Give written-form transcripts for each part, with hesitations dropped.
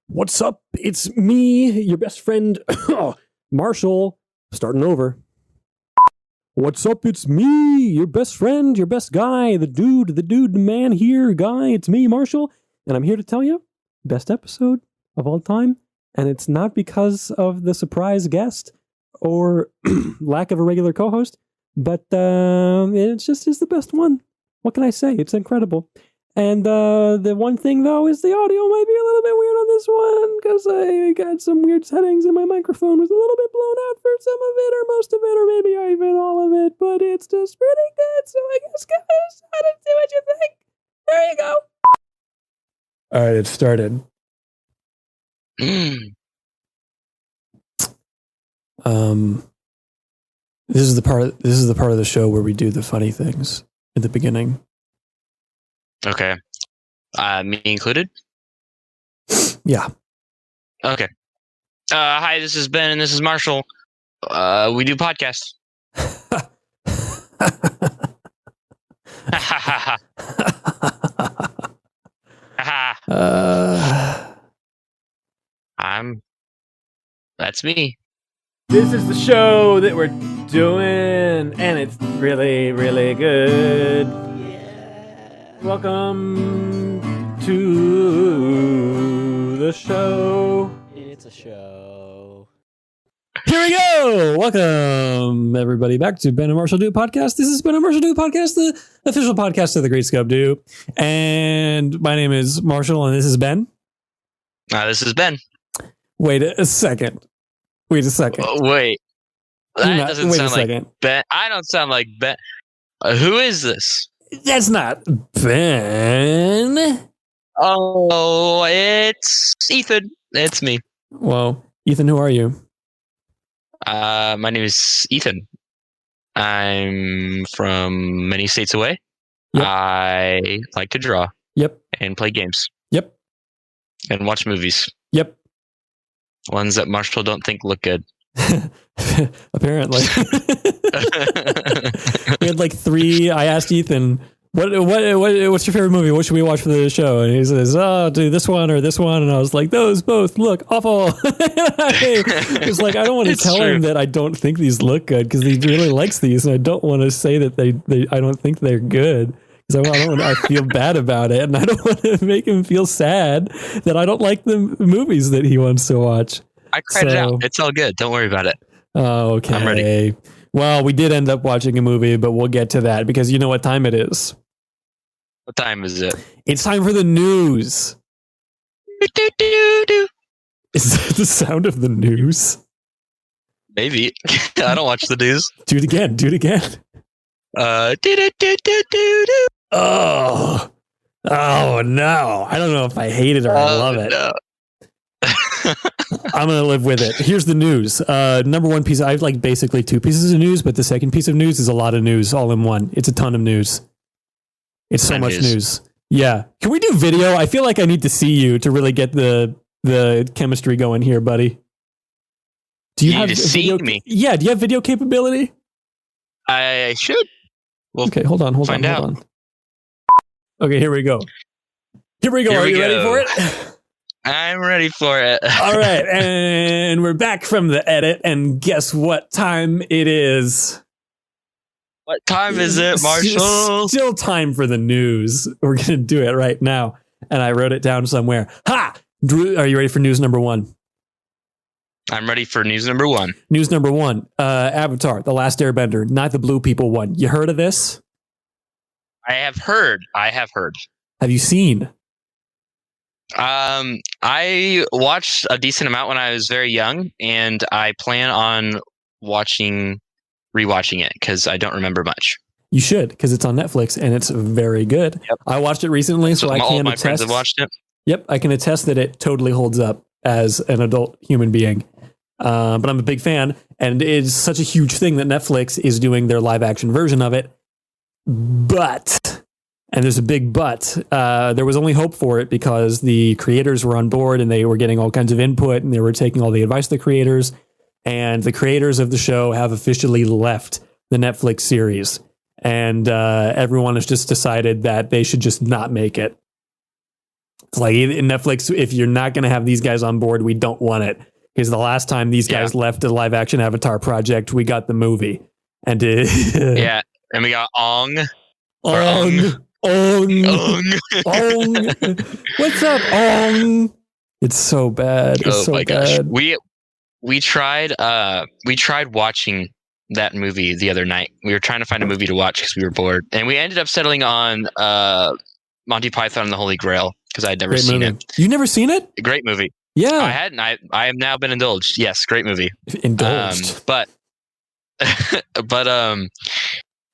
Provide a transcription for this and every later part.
What's up? It's me, your best friend, Marshall, starting over. What's up? It's me, your best friend, your best guy, the man here, guy. It's me, Marshall, and I'm here to tell you, best episode of all time. And it's not because of the surprise guest or lack of a regular co-host, but it's the best one. What can I say? It's incredible. And the one thing, though, is the audio might be a little bit weird on this one because I got some weird settings and my microphone was a little bit blown out for some of it or most of it or maybe even all of it, but it's just pretty good. So I guess, guys, I don't see what you think. There you go. All right, it started. This is the part of the show where we do the funny things at the beginning. Okay. Me included? Yeah. Okay. Hi, this is Ben and this is Marshall. We do podcasts. That's me. This is the show that we're doing, and it's really, really good. Welcome to the show. It's a show. Here we go. Welcome, everybody, back to Ben and Marshall Do Podcast. This is Ben and Marshall Do Podcast, the official podcast of the Great Scope Do. And my name is Marshall, and this is Ben. This is Ben. Wait a second. Wait. That doesn't sound like Ben. I don't sound like Ben. Who is this? That's not Ben. Oh, it's Ethan. It's me. Well, Ethan, who are you? My name is Ethan. I'm from many states away. Yep. I like to draw. Yep. And play games. Yep. And watch movies. Yep. Ones that Marshall don't think look good. Apparently. We had like three. I asked Ethan, what's your favorite movie? What should we watch for the show? And he says, do this one or this one. And I was like, those both look awful. It's like, I don't want to tell him that I don't think these look good because he really likes these. And I don't want to say that I don't think they're good. Because I feel bad about it. And I don't want to make him feel sad that I don't like the movies that he wants to watch. I cried it out. It's all good. Don't worry about it. Oh, okay. I'm ready. Well, we did end up watching a movie, but we'll get to that because you know what time it is. What time is it? It's time for the news. Is that the sound of the news? Maybe. I don't watch the news. Do it again. Oh no. I don't know if I hate it or I love it. No. I'm going to live with it. Here's the news. Number one piece, I have like basically two pieces of news, but the second piece of news is a lot of news all in one. It's a ton of news. It's so much news. Yeah. Can we do video? I feel like I need to see you to really get the chemistry going here, buddy. Do you have to see me? Yeah. Do you have video capability? I should. Well, okay. Hold on. Okay. Here we go. Are you ready for it? I'm ready for it. All right. And we're back from the edit. And guess what time it is? What time is it, Marshall? Still time for the news. We're going to do it right now. And I wrote it down somewhere. Ha! Drew, are you ready for news number one? I'm ready for news number one. News number one. Avatar, The Last Airbender, not the blue people one. You heard of this? I have heard. Have you seen? I watched a decent amount when I was very young, and I plan on rewatching it because I don't remember much. You should, because it's on Netflix and it's very good. Yep. I watched it recently, so I can attest. All my friends have watched it. Yep, I can attest that it totally holds up as an adult human being. But I'm a big fan, and it's such a huge thing that Netflix is doing their live action version of it. But, and there's a big but, there was only hope for it because the creators were on board and they were getting all kinds of input and they were taking all the advice of the creators. And the creators of the show have officially left the Netflix series. And everyone has just decided that they should just not make it. It's like Netflix, if you're not going to have these guys on board, we don't want it. Because the last time these guys left a live action Avatar project, we got the movie. And yeah, and we got Ong. Ong. What's up, Ong? It's so bad. It's so bad. Gosh. We tried watching that movie the other night. We were trying to find a movie to watch because we were bored. And we ended up settling on Monty Python and the Holy Grail because I had never seen it. You never seen it? Great movie. Yeah. I hadn't. I have now been indulged. Yes, great movie. Indulged. But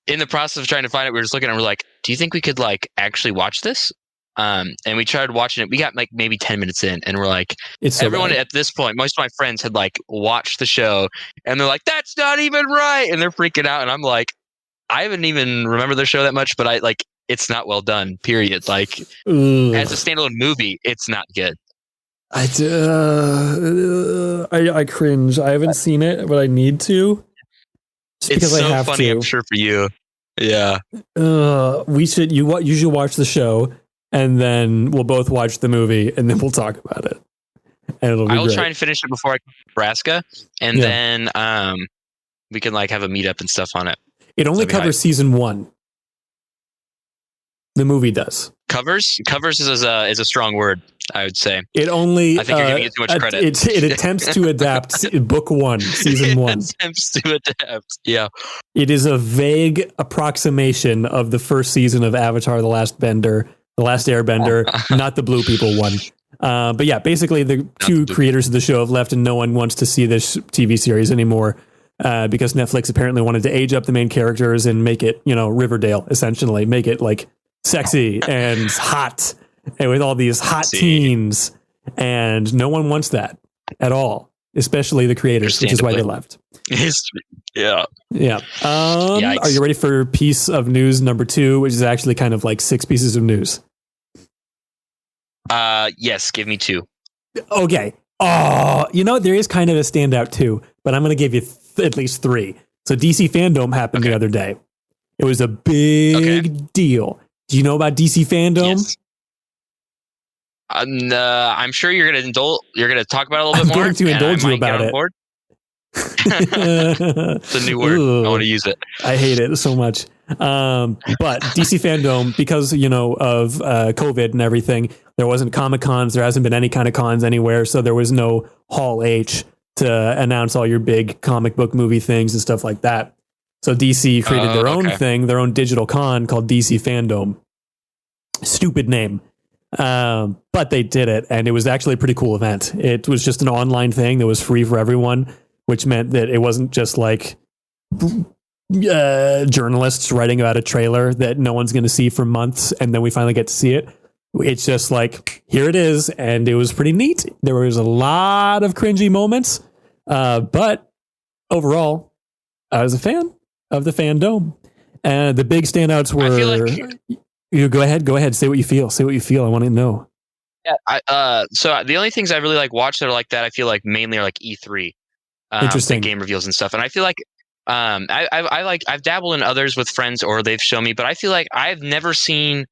in the process of trying to find it, we were just looking and we're like, do you think we could like actually watch this? And we tried watching it. We got like maybe 10 minutes in and we're like, it's so everyone bad. at this point, most of my friends had like watched the show and they're like, that's not even right. And they're freaking out. And I'm like, I haven't even remembered the show that much, but it's not well done, period. Like as a standalone movie, it's not good. I cringe. I haven't seen it, but I need to. It's so funny, I'm sure, for you. Yeah. You should watch the show, and then we'll both watch the movie, and then we'll talk about it. And it'll be I'll great. try and finish it before I go to Nebraska, and then we can like have a meetup and stuff on it. It only covers season 1. The movie does. Covers is a strong word, I would say. It only. I think you're giving it too much credit. It attempts to adapt book 1, season 1. It attempts to adapt. Yeah. It is a vague approximation of the first season of Avatar: The Last Airbender, not the blue people one. But yeah, basically the two creators of the show have left, and no one wants to see this TV series anymore. Because Netflix apparently wanted to age up the main characters and make it, Riverdale, essentially, make it like sexy and hot, and with all these hot teens, and no one wants that at all, especially the creators, which is why they left. Yeah. Are you ready for piece of news number 2, which is actually kind of like 6 pieces of news? Yes, give me 2. Okay. Oh, there is kind of a standout too, but I'm going to give you at least 3. So DC Fandom happened the other day. It was a big deal. Do you know about DC Fandom? Yes. I'm sure you're going to talk about it a little bit more. I'm going to indulge you about it. It's a new word. I want to use it. I hate it so much. But DC Fandom, because, of COVID and everything, there wasn't Comic-Cons. There hasn't been any kind of cons anywhere. So there was no Hall H to announce all your big comic book movie things and stuff like that. So DC created their own thing, their own digital con called DC Fandom. Stupid name. But they did it, and it was actually a pretty cool event. It was just an online thing that was free for everyone, which meant that it wasn't just like journalists writing about a trailer that no one's going to see for months, and then we finally get to see it. It's just like, here it is, and it was pretty neat. There was a lot of cringy moments, but overall, I was a fan of the fandom. And the big standouts were... You go ahead. Say what you feel. I want to know. Yeah. So the only things I really like watch that are like that, I feel like mainly are like E3. Interesting. Like game reveals and stuff. And I feel like I've dabbled in others with friends or they've shown me, but I feel like I've never seen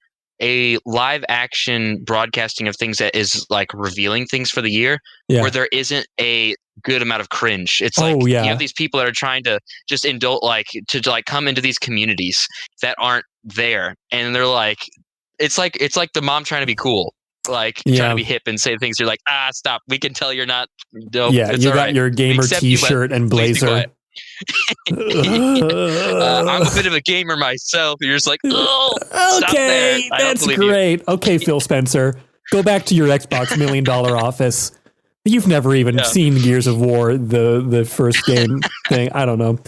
a live action broadcasting of things that is like revealing things for the year where there isn't a good amount of cringe. It's like you have these people that are trying to just to come into these communities that aren't there, and they're like, it's like the mom trying to be cool, like trying to be hip and say things. You're like, stop. We can tell you're not dope. Yeah, it's you got your gamer T-shirt and blazer. I'm a bit of a gamer myself. You're just like, okay, that's great. Okay, Phil Spencer, go back to your Xbox $1 million office. You've never even seen Gears of War, the first game thing. I don't know.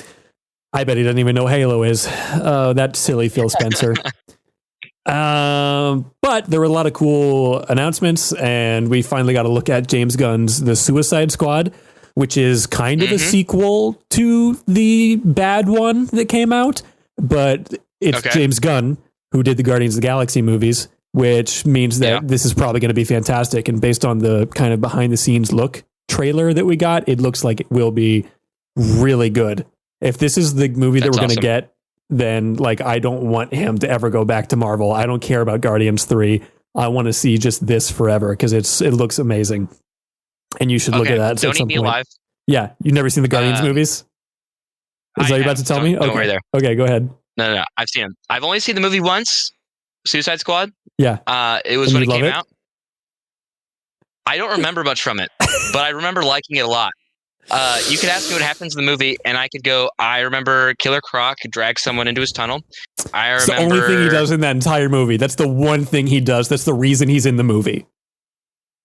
I bet he doesn't even know Halo is. That silly Phil Spencer. But there were a lot of cool announcements, and we finally got to look at James Gunn's The Suicide Squad, which is kind of a sequel to the bad one that came out, but it's James Gunn who did the Guardians of the Galaxy movies, which means that this is probably going to be fantastic. And based on the kind of behind the scenes look trailer that we got, it looks like it will be really good. If this is the movie that we're going to get, then like, I don't want him to ever go back to Marvel. I don't care about Guardians 3. I want to see just this forever because it looks amazing, and you should look at that. Don't at some Eat Me point. Alive. Yeah, you've never seen the Guardians movies? Is that you about to tell me? Don't worry there. Okay, go ahead. No. I've seen them. I've only seen the movie once, Suicide Squad. Yeah. It was And when you it came love it? out. I don't remember much from it, but I remember liking it a lot. You could ask me what happens in the movie, and I could go, I remember Killer Croc drag someone into his tunnel. It's the only thing he does in that entire movie. That's the one thing he does. That's the reason he's in the movie.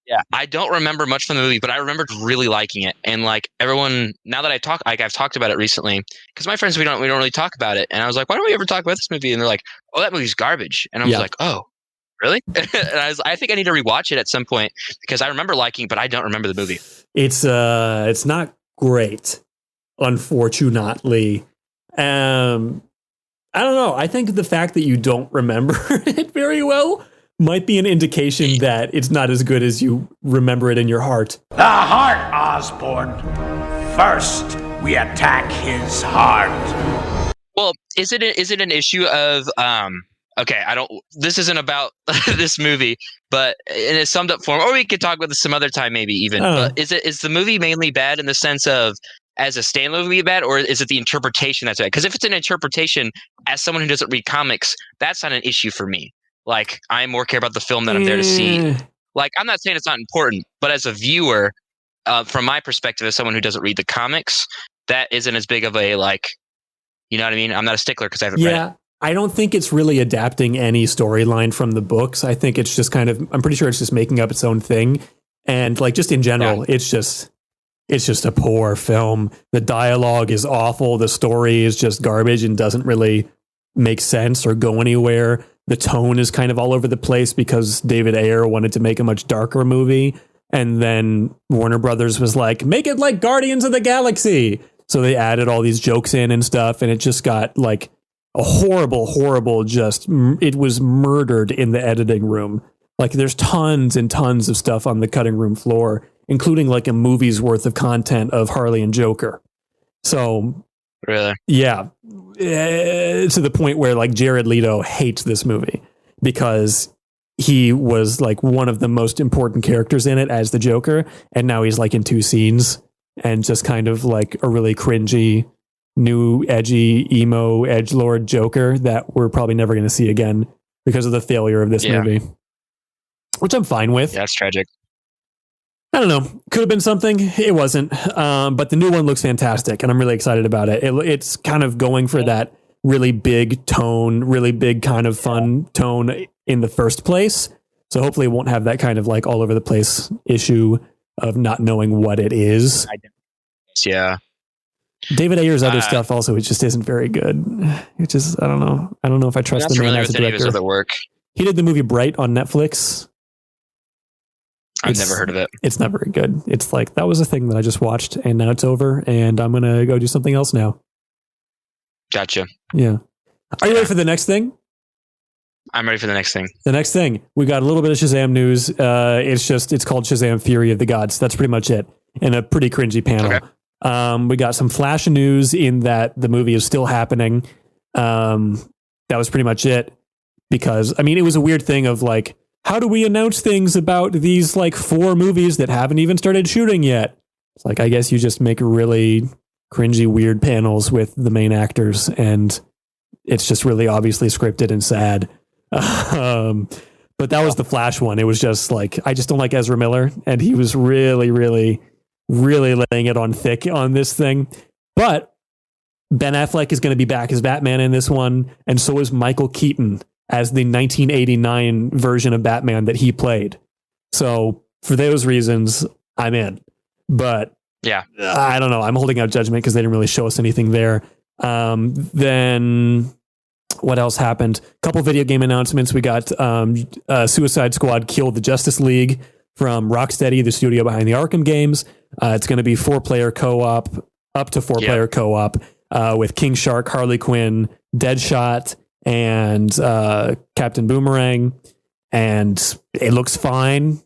Yeah, I don't remember much from the movie, but I remembered really liking it. And like everyone, now that I've talked about it recently, because my friends we don't really talk about it. And I was like, why don't we ever talk about this movie? And they're like, oh, that movie's garbage. And I was like, oh, really? And I think I need to rewatch it at some point because I remember liking it, but I don't remember the movie. It's not great, unfortunately. I don't know. I think the fact that you don't remember it very well might be an indication that it's not as good as you remember it in your heart. The heart, Osborn. First, we attack his heart. Well, is it an issue of okay, this isn't about this movie, but in a summed up form, or we could talk about this some other time maybe even. But is the movie mainly bad in the sense of as a standalone movie bad, or is it the interpretation that's bad? Because if it's an interpretation, as someone who doesn't read comics, that's not an issue for me. Like, I more care about the film that I'm there to see. Like, I'm not saying it's not important, but as a viewer, from my perspective, as someone who doesn't read the comics, that isn't as big of a, like, you know what I mean? I'm not a stickler because I haven't read it. I don't think it's really adapting any storyline from the books. I think it's just I'm pretty sure it's just making up its own thing. And, like, just in general, it's just a poor film. The dialogue is awful. The story is just garbage and doesn't really make sense or go anywhere. The tone is kind of all over the place because David Ayer wanted to make a much darker movie. And then Warner Brothers was like, make it like Guardians of the Galaxy. So they added all these jokes in and stuff. And it just got like a horrible, it was murdered in the editing room. Like there's tons and tons of stuff on the cutting room floor, including like a movie's worth of content of Harley and Joker. So really? Yeah. To the point where like Jared Leto hates this movie because he was like one of the most important characters in it as the Joker. And now he's like in 2 scenes and just kind of like a really cringy, new, edgy, emo, edgelord Joker that we're probably never going to see again because of the failure of this movie, which I'm fine with. Yeah, that's tragic. I don't know. Could have been something. It wasn't. But the new one looks fantastic, and I'm really excited about it. It's kind of going for that really big tone, really big kind of fun tone in the first place. So hopefully it won't have that kind of like all over the place issue of not knowing what it is. Yeah. David Ayer's other stuff also, it just isn't very good. It just, I don't know. I don't know if I trust the man as a director. His other work. He did the movie Bright on Netflix. I've never heard of it. It's not very good. It's like, that was a thing that I just watched and now it's over and I'm going to go do something else now. Gotcha. Yeah. Are you ready for the next thing? I'm ready for the next thing. The next thing, we got a little bit of Shazam news. It's called Shazam Fury of the Gods. That's pretty much it. And a pretty cringy panel. Okay. We got some flash news in that the movie is still happening. That was pretty much it. Because, I mean, it was a weird thing of like, how do we announce things about these like 4 movies that haven't even started shooting yet? It's like, I guess you just make really cringy, weird panels with the main actors and it's just really obviously scripted and sad. But that was the Flash one. It was just like, I just don't like Ezra Miller and he was really, really, really laying it on thick on this thing. But Ben Affleck is going to be back as Batman in this one. And so is Michael Keaton as the 1989 version of Batman that he played. So for those reasons, I'm in. But yeah, I don't know. I'm holding out judgment because they didn't really show us anything there. Then what else happened? A couple video game announcements. We got Suicide Squad Kill the Justice League from Rocksteady, the studio behind the Arkham games. It's going to be 4-player co-op, up to 4-player co-op with King Shark, Harley Quinn, Deadshot, and Captain Boomerang, and it looks fine.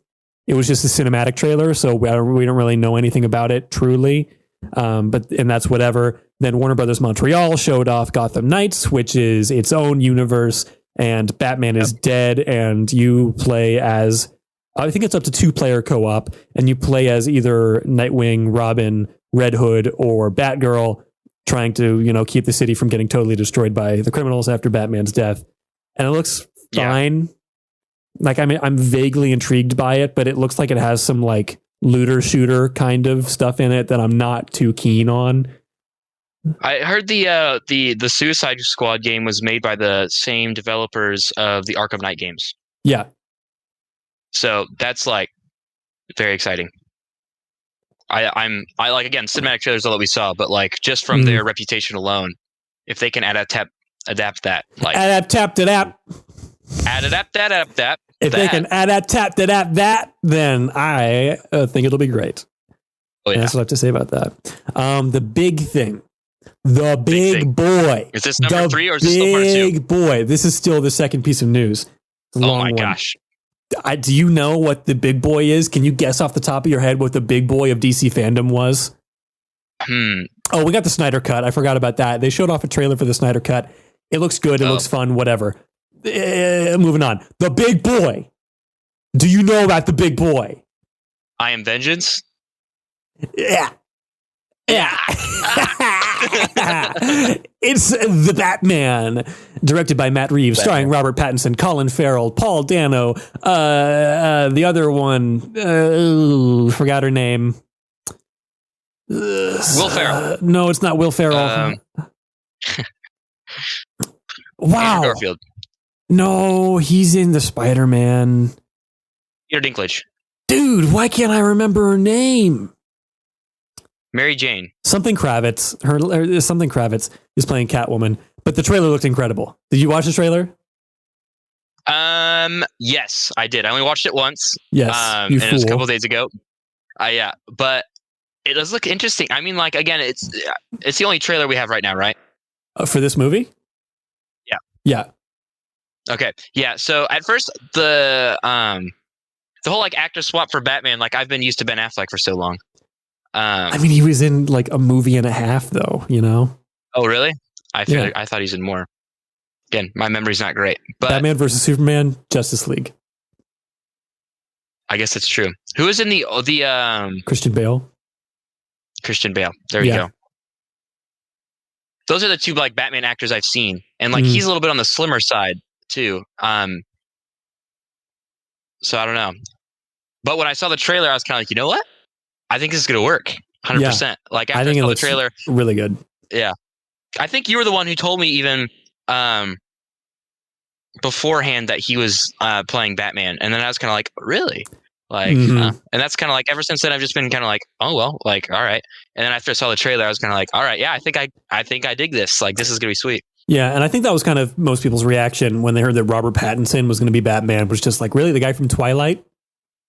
It was just a cinematic trailer, so we don't really know anything about it truly. But that's whatever. Then Warner Brothers Montreal showed off Gotham Knights, which is its own universe and Batman is dead, and you play as, I think it's up to 2-player co-op, and you play as either Nightwing, Robin, Red Hood, or Batgirl, trying to, keep the city from getting totally destroyed by the criminals after Batman's death. And it looks fine. Like, I'm vaguely intrigued by it, but it looks like it has some like looter shooter kind of stuff in it that I'm not too keen on. I heard the Suicide Squad game was made by the same developers of the Arkham Knight games. Yeah. So that's like very exciting. I like, again, cinematic trailers all that we saw, but like just from their reputation alone, if they can adapt that, like adapt. If they can adapt that, then I think it'll be great. Oh, yeah. That's what I have to say about that. The big thing. The big boy. Is this number 3 or is this still part 2? Big boy. This is still the second piece of news. Oh my gosh. Do you know what the big boy is? Can you guess off the top of your head what the big boy of DC fandom was? Oh, we got the Snyder Cut. I forgot about that. They showed off a trailer for the Snyder Cut. It looks good. It looks fun. Whatever. Moving on. The big boy. Do you know about the big boy? I Am Vengeance? Yeah. It's The Batman, directed by Matt Reeves, starring Robert Pattinson, Colin Farrell, Paul Dano, the other one, forgot her name. Will Ferrell. No, it's not Will Ferrell. Wow. Andrew Garfield. No, he's in the Spider-Man. Peter Dinklage. Dude, why can't I remember her name? Mary Jane. Something Kravitz. Something Kravitz is playing Catwoman, but the trailer looked incredible. Did you watch the trailer? Yes, I did. I only watched it once. Yes, and it was a couple of days ago. Yeah, but it does look interesting. I mean, like, again, it's the only trailer we have right now, right? For this movie? Yeah. Yeah. Okay. Yeah. So at first, the whole like actor swap for Batman, like I've been used to Ben Affleck for so long. I mean, he was in like a movie and a half, though. Oh, really? I thought he's in more. Again, my memory's not great. But Batman versus Superman, Justice League. I guess it's true. Who is in the Christian Bale? Christian Bale. There you go. Those are the two like Batman actors I've seen, and like he's a little bit on the slimmer side too. So I don't know. But when I saw the trailer, I was kind of like, you know what? I think this is gonna work, 100%. Like after I saw the trailer, really good. Yeah, I think you were the one who told me even beforehand that he was playing Batman, and then I was kind of like, really? Like, and that's kind of like ever since then I've just been kind of like, oh well, like all right. And then after I saw the trailer, I was kind of like, all right, yeah, I think I dig this. Like this is gonna be sweet. Yeah, and I think that was kind of most people's reaction when they heard that Robert Pattinson was going to be Batman, was just like, really, the guy from Twilight?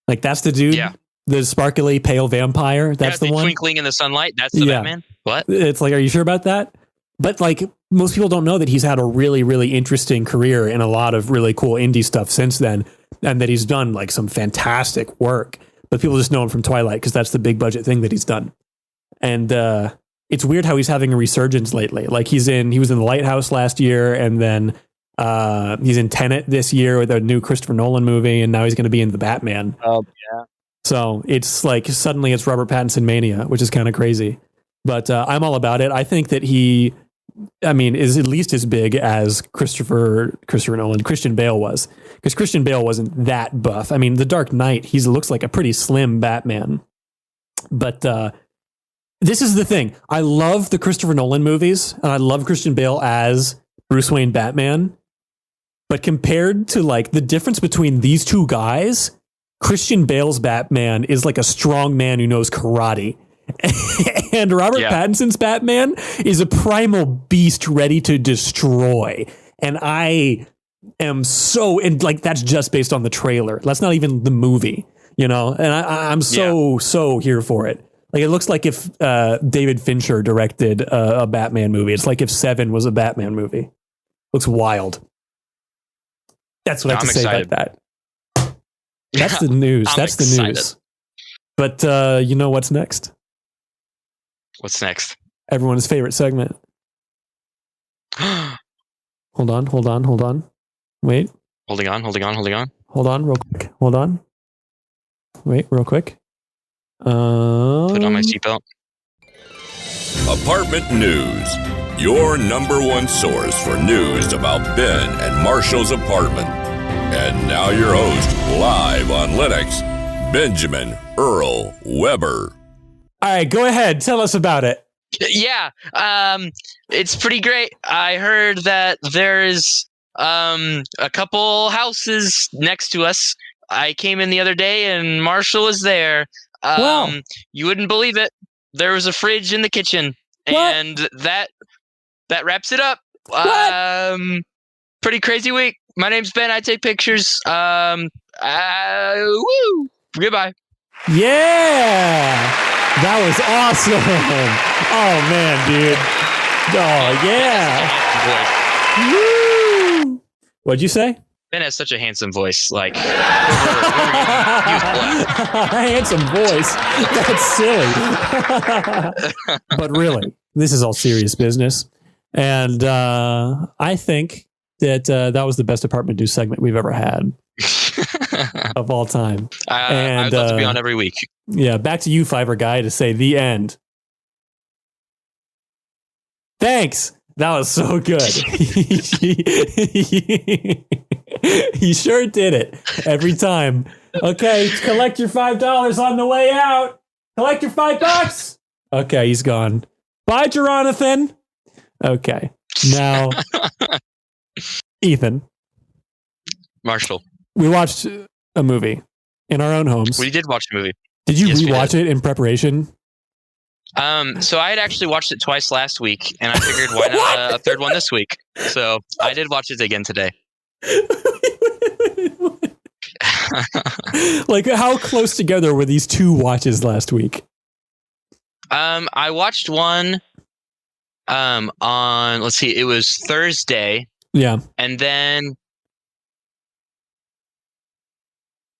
Like that's the dude? Yeah. The sparkly pale vampire? That's the one? Twinkling in the sunlight? That's the Batman? What? It's like, are you sure about that? But like most people don't know that he's had a really, really interesting career and a lot of really cool indie stuff since then, and that he's done like some fantastic work. But people just know him from Twilight because that's the big budget thing that he's done. And it's weird how he's having a resurgence lately. Like he was in The Lighthouse last year, and then he's in Tenet this year with a new Christopher Nolan movie, and now he's going to be in The Batman. Oh yeah. So it's like suddenly it's Robert Pattinson mania, which is kind of crazy. But I'm all about it. I think that he, is at least as big as Christopher Nolan, Christian Bale was. Because Christian Bale wasn't that buff. I mean, The Dark Knight, he looks like a pretty slim Batman. But this is the thing. I love the Christopher Nolan movies, and I love Christian Bale as Bruce Wayne Batman. But compared to like the difference between these two guys, Christian Bale's Batman is like a strong man who knows karate. And Robert Pattinson's Batman is a primal beast ready to destroy. And I am and like that's just based on the trailer. That's not even the movie, And I'm so here for it. Like it looks like if David Fincher directed a Batman movie. It's like if Seven was a Batman movie. Looks wild. That's what I have to say about that. That's the news. That's the news. But you know what's next? What's next? Everyone's favorite segment. Hold on. Wait. Holding on. Hold on, real quick. Hold on. Wait, real quick. Put on my seatbelt. Apartment News, your number one source for news about Ben and Marshall's apartment. And now your host, live on Linux, Benjamin Earl Weber. All right, go ahead. Tell us about it. Yeah, it's pretty great. I heard that there's a couple houses next to us. I came in the other day and Marshall was there. Wow. You wouldn't believe it. There was a fridge in the kitchen, and that wraps it up. Pretty crazy week. My name's Ben. I take pictures. Woo. Goodbye. Yeah, that was awesome. Oh man, dude. Oh yeah. Woo. What'd you say? Ben has such a handsome voice. Like, handsome voice. That's silly. But really, this is all serious business. And I think that that was the best Apartment News segment we've ever had of all time. I'd love to be on every week. Yeah, back to you, Fiverr guy, to say the end. Thanks. That was so good. He sure did it every time. Okay, collect your $5 on the way out. Collect your $5. Okay, he's gone. Bye, Jonathan. Okay, now, Ethan. Marshall. We watched a movie in our own homes. We did watch a movie. Did you rewatch it in preparation? So I had actually watched it twice last week, and I figured why not a third one this week. So I did watch it again today. Like, how close together were these two watches last week? I watched one on, let's see, it was Thursday. Yeah. And then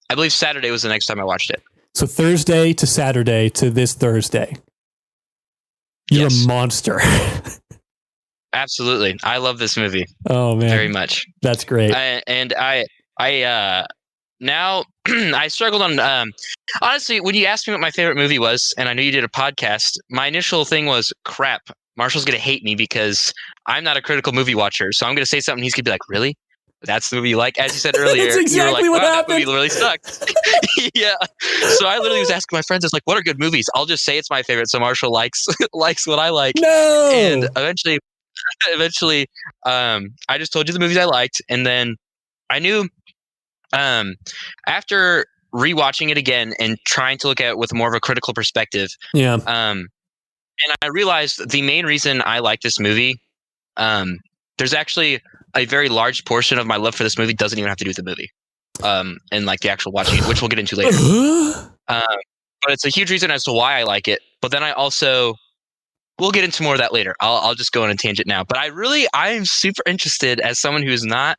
I believe Saturday was the next time I watched it. So Thursday to Saturday to this Thursday. You're a monster. Absolutely. I love this movie. Oh man. Very much. That's great. I now I struggled on honestly, when you asked me what my favorite movie was, and I knew you did a podcast, my initial thing was crap. Marshall's gonna hate me because I'm not a critical movie watcher. So I'm gonna say something, he's gonna be like, really? That's the movie you like? As you said earlier, that's exactly you were like, what wow, happened. that movie really sucked. Yeah. So I literally was asking my friends, I was like, what are good movies? I'll just say it's my favorite, so Marshall likes what I like. No. And eventually, I just told you the movies I liked, and then I knew after rewatching it again and trying to look at it with more of a critical perspective. Yeah. And I realized the main reason I like this movie, there's actually a very large portion of my love for this movie doesn't even have to do with the movie, and like the actual watching it, which we'll get into later. But it's a huge reason as to why I like it. But then we'll get into more of that later. I'll just go on a tangent now. But I'm super interested as someone who's not,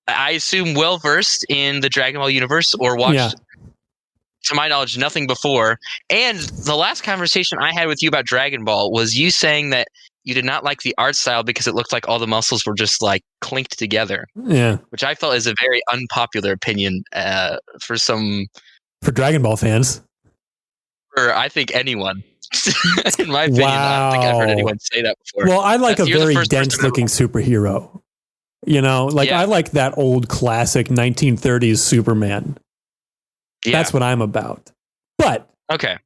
I assume, well versed in the Dragon Ball universe or watched, to my knowledge, nothing before. And the last conversation I had with you about Dragon Ball was you saying that you did not like the art style because it looked like all the muscles were just like clinked together. Yeah, which I felt is a very unpopular opinion for Dragon Ball fans. For I think anyone. In my opinion, I don't think I've heard anyone say that before. Well, I like a very dense-looking superhero. You know, like I like that old classic 1930s Superman. Yeah. That's what I'm about. But okay,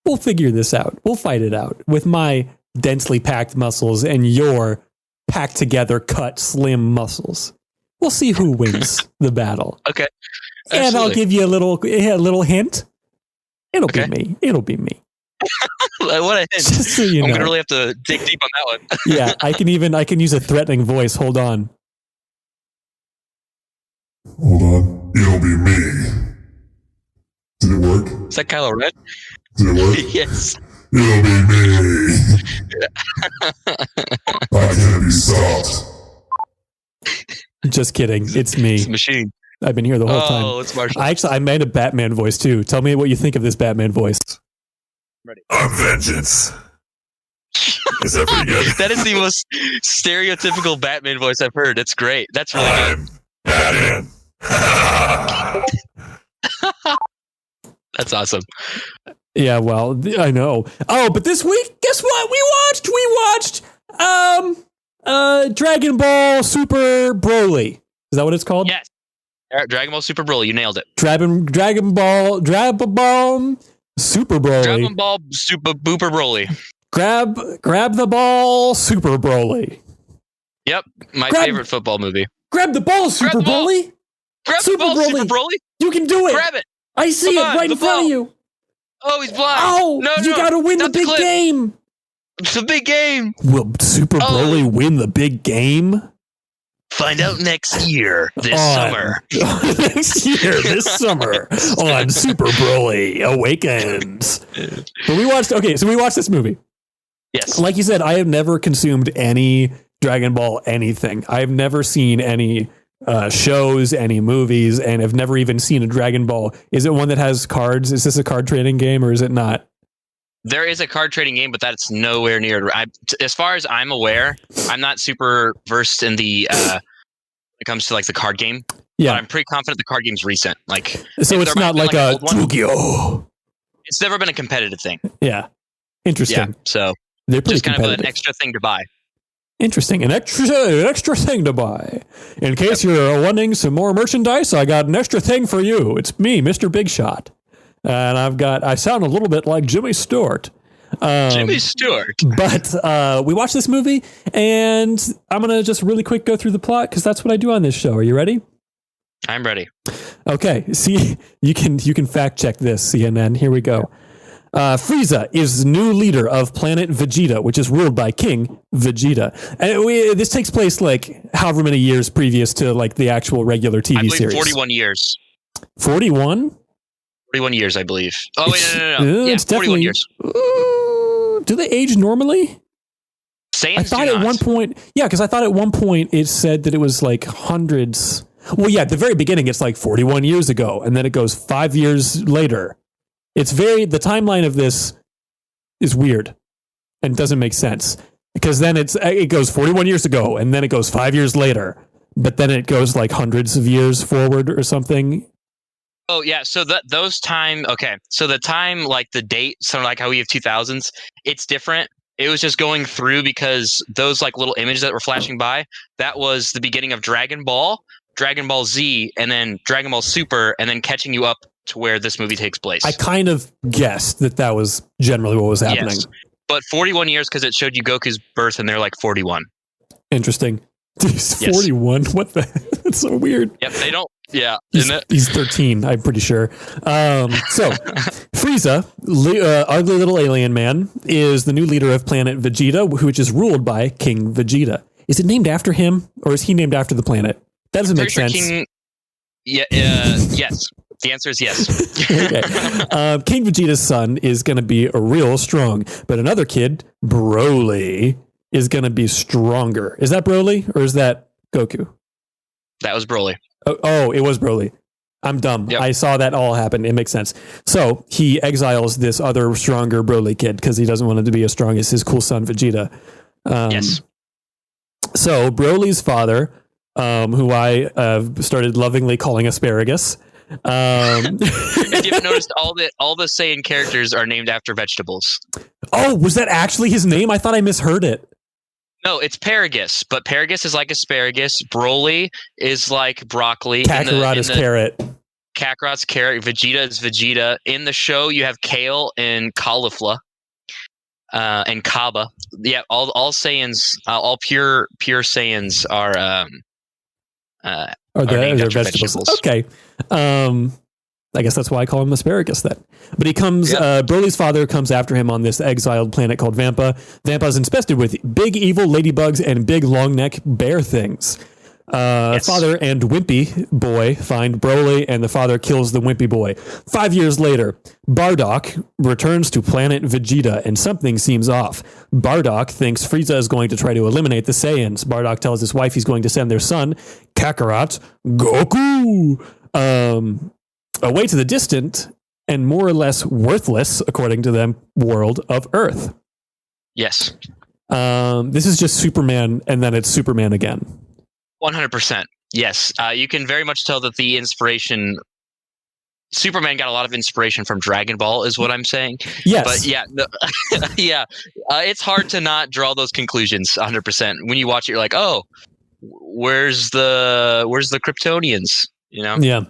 we'll figure this out. We'll fight it out with my densely packed muscles and your packed together, cut, slim muscles. We'll see who wins the battle. Okay, and I'll give you a little hint. It'll be me. It'll be me. What a hint! Just so I'm gonna really have to dig deep on that one. Yeah, I can use a threatening voice. Hold on. Hold on. It'll be me. Did it work? Is that Kylo Ren? Did it work? Yes. It'll be me. I can't be stopped. Just kidding. It's me. It's a machine. I've been here the whole time. Oh, it's Marshall. I made a Batman voice too. Tell me what you think of this Batman voice. Ready. I'm vengeance. Is that pretty good? That is the most stereotypical Batman voice I've heard. It's great. That's really good. I'm Batman. That's awesome. Yeah, well, I know. Oh, but this week, guess what? We watched Dragon Ball Super Broly. Is that what it's called? Yes. Dragon Ball Super Broly. You nailed it. Dragon Ball Super Broly. Dragon Ball Super Booper Broly. Grab the ball, Super Broly. Yep. My favorite football movie. Grab the ball, Super the ball. Broly. Grab Super the ball, Broly. Super Broly. You can do it. Grab it. I see Come it on, right the in front ball. of you. Oh, he's blind. Oh, no, you got to win the not big clip. game. It's a big game. Will Super Broly win the big game? Find out next year, this summer. Next year, this summer on Super Broly Awakens. But we watched this movie. Yes. Like you said, I have never consumed any Dragon Ball anything. I've never seen any shows, any movies, and have never even seen a Dragon Ball. Is it one that has cards? Is this a card trading game or is it not? There is a card trading game, but that's nowhere near. As far as I'm aware, I'm not super versed in the when it comes to like the card game. Yeah, but I'm pretty confident the card game's recent. Like, so it's not like a Yu-Gi-Oh. It's never been a competitive thing. Yeah, interesting. Yeah, so they're pretty just kind of competitive. an extra thing to buy. Interesting, an extra thing to buy. In case you're wanting some more merchandise, I got an extra thing for you. It's me, Mr. Big Shot. And I sound a little bit like Jimmy Stewart. Jimmy Stewart. But we watched this movie, and I'm going to just really quick go through the plot, because that's what I do on this show. Are you ready? I'm ready. Okay, see, you can fact check this, CNN. Here we go. Frieza is the new leader of planet Vegeta, which is ruled by King Vegeta. And this takes place like however many years previous to like the actual regular TV I believe series. 41 years. 41? 41 years, I believe. Oh, wait, no. Yeah, It's 41 years. Do they age normally? Saiyans I thought do at not. one point, because I thought at one point it said that it was like hundreds. Well, yeah, at the very beginning, it's like 41 years ago, and then it goes 5 years later. The timeline of this is weird and doesn't make sense because then it goes 41 years ago, and then it goes 5 years later, but then it goes like hundreds of years forward or something. Oh yeah, so those time. Okay, so the time, like the date, so like how we have 2000s, it's different. It was just going through because those like little images that were flashing by, that was the beginning of Dragon Ball, Dragon Ball Z, and then Dragon Ball Super, and then catching you up to where this movie takes place. I kind of guessed that was generally what was happening. Yes, but 41 years because it showed you Goku's birth, and they're like 41. Interesting. He's 41. What the? That's so weird. Yep, they don't. Yeah, He's 13, I'm pretty sure. So, Frieza, ugly little alien man, is the new leader of planet Vegeta, which is ruled by King Vegeta. Is it named after him, or is he named after the planet? That doesn't make sense. Yes. The answer is yes. Okay. King Vegeta's son is going to be real strong, but another kid, Broly, is going to be stronger. Is that Broly, or is that Goku? That was Broly. Oh, it was Broly. I'm dumb. Yep. I saw that all happen. It makes sense. So he exiles this other stronger Broly kid because he doesn't want him to be as strong as his cool son Vegeta. Yes. So Broly's father, who I started lovingly calling Asparagus. If you haven't noticed, all the Saiyan characters are named after vegetables. Oh, was that actually his name? I thought I misheard it. No, it's Paragus, but Paragus is like asparagus. Broly is like broccoli. Kakarot is carrot. Kakarot's carrot. Vegeta is Vegeta. In the show, you have kale and cauliflower, and Kaba. Yeah, all Saiyans, all pure Saiyans are named They're after vegetables. Okay. I guess that's why I call him Asparagus then. But he comes, Broly's father comes after him on this exiled planet called Vampa. Vampa's infested with big evil ladybugs and big long neck bear things. Father and Wimpy boy find Broly, and the father kills the Wimpy boy. 5 years later, Bardock returns to planet Vegeta, and something seems off. Bardock thinks Frieza is going to try to eliminate the Saiyans. Bardock tells his wife he's going to send their son, Kakarot, Goku, away to the distant and more or less worthless, according to them, world of Earth. Yes. This is just Superman, and then it's Superman again. 100%. Yes. You can very much tell that the inspiration. Superman got a lot of inspiration from Dragon Ball, is what I'm saying. Yes. But yeah, yeah, it's hard to not draw those conclusions 100%. When you watch it, you're like, oh, where's the Kryptonians? You know? Yeah.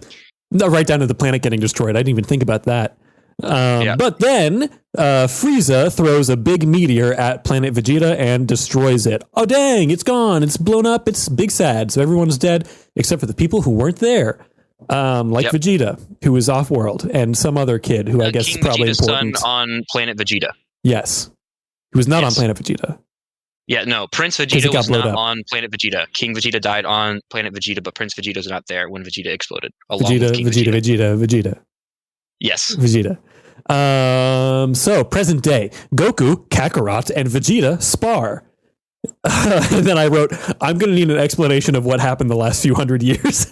No, right down to the planet getting destroyed. I didn't even think about that. But then Frieza throws a big meteor at planet Vegeta and destroys it. Oh, dang, it's gone. It's blown up. It's big sad. So everyone's dead except for the people who weren't there. Vegeta, who was off-world, and some other kid who I guess King is probably Vegeta's important. son on planet Vegeta. Yes. He was not on planet Vegeta. Yeah, no, Prince Vegeta was not on planet Vegeta. King Vegeta died on planet Vegeta, but Prince Vegeta's not there when Vegeta exploded. Vegeta. Yes. Vegeta. So, present day, Goku, Kakarot, and Vegeta spar. And then I wrote, I'm going to need an explanation of what happened the last few hundred years.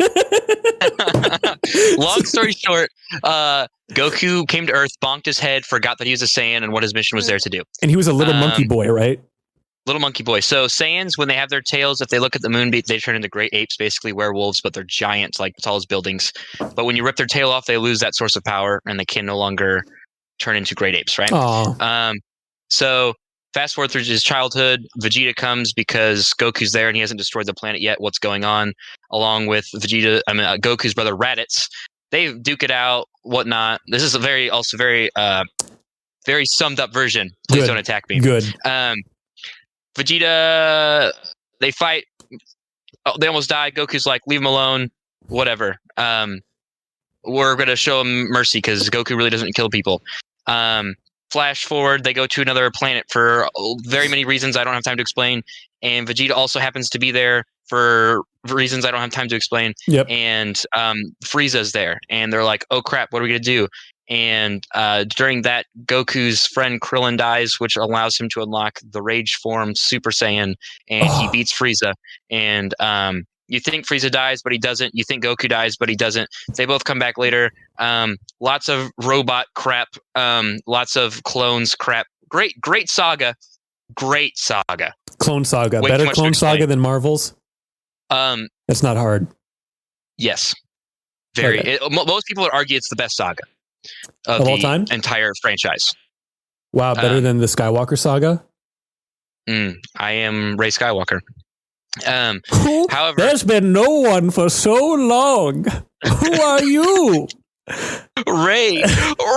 Long story short, Goku came to Earth, bonked his head, forgot that he was a Saiyan and what his mission was there to do. And he was a little monkey boy, right? Little monkey boy. So Saiyans, when they have their tails, if they look at the moon, they turn into great apes, basically werewolves, but they're giant, like tall as buildings. But when you rip their tail off, they lose that source of power and they can no longer turn into great apes, right? So fast forward through his childhood, Vegeta comes because Goku's there and he hasn't destroyed the planet yet. What's going on? Along with Goku's brother Raditz, they duke it out, whatnot. This is a very summed up version. Please don't attack me. Good. Vegeta, they fight. Oh, they almost die. Goku's like, leave him alone. Whatever. We're going to show him mercy because Goku really doesn't kill people. Flash forward, they go to another planet for very many reasons I don't have time to explain. And Vegeta also happens to be there for reasons I don't have time to explain. Yep. And Frieza's there. And they're like, oh crap, what are we going to do? And during that, Goku's friend Krillin dies, which allows him to unlock the Rage form Super Saiyan. And he beats Frieza. And you think Frieza dies, but he doesn't. You think Goku dies, but he doesn't. They both come back later. Lots of robot crap. Lots of clones crap. Great saga. Great saga. Clone Saga. Way Better too much Clone to Saga explain. than Marvel's? That's not hard. Yes. Very. Okay. Most people would argue it's the best saga of all time? Entire franchise. Wow, better than the Skywalker Saga? I am Rey Skywalker. However, there's been no one for so long. Who are you? Ray who?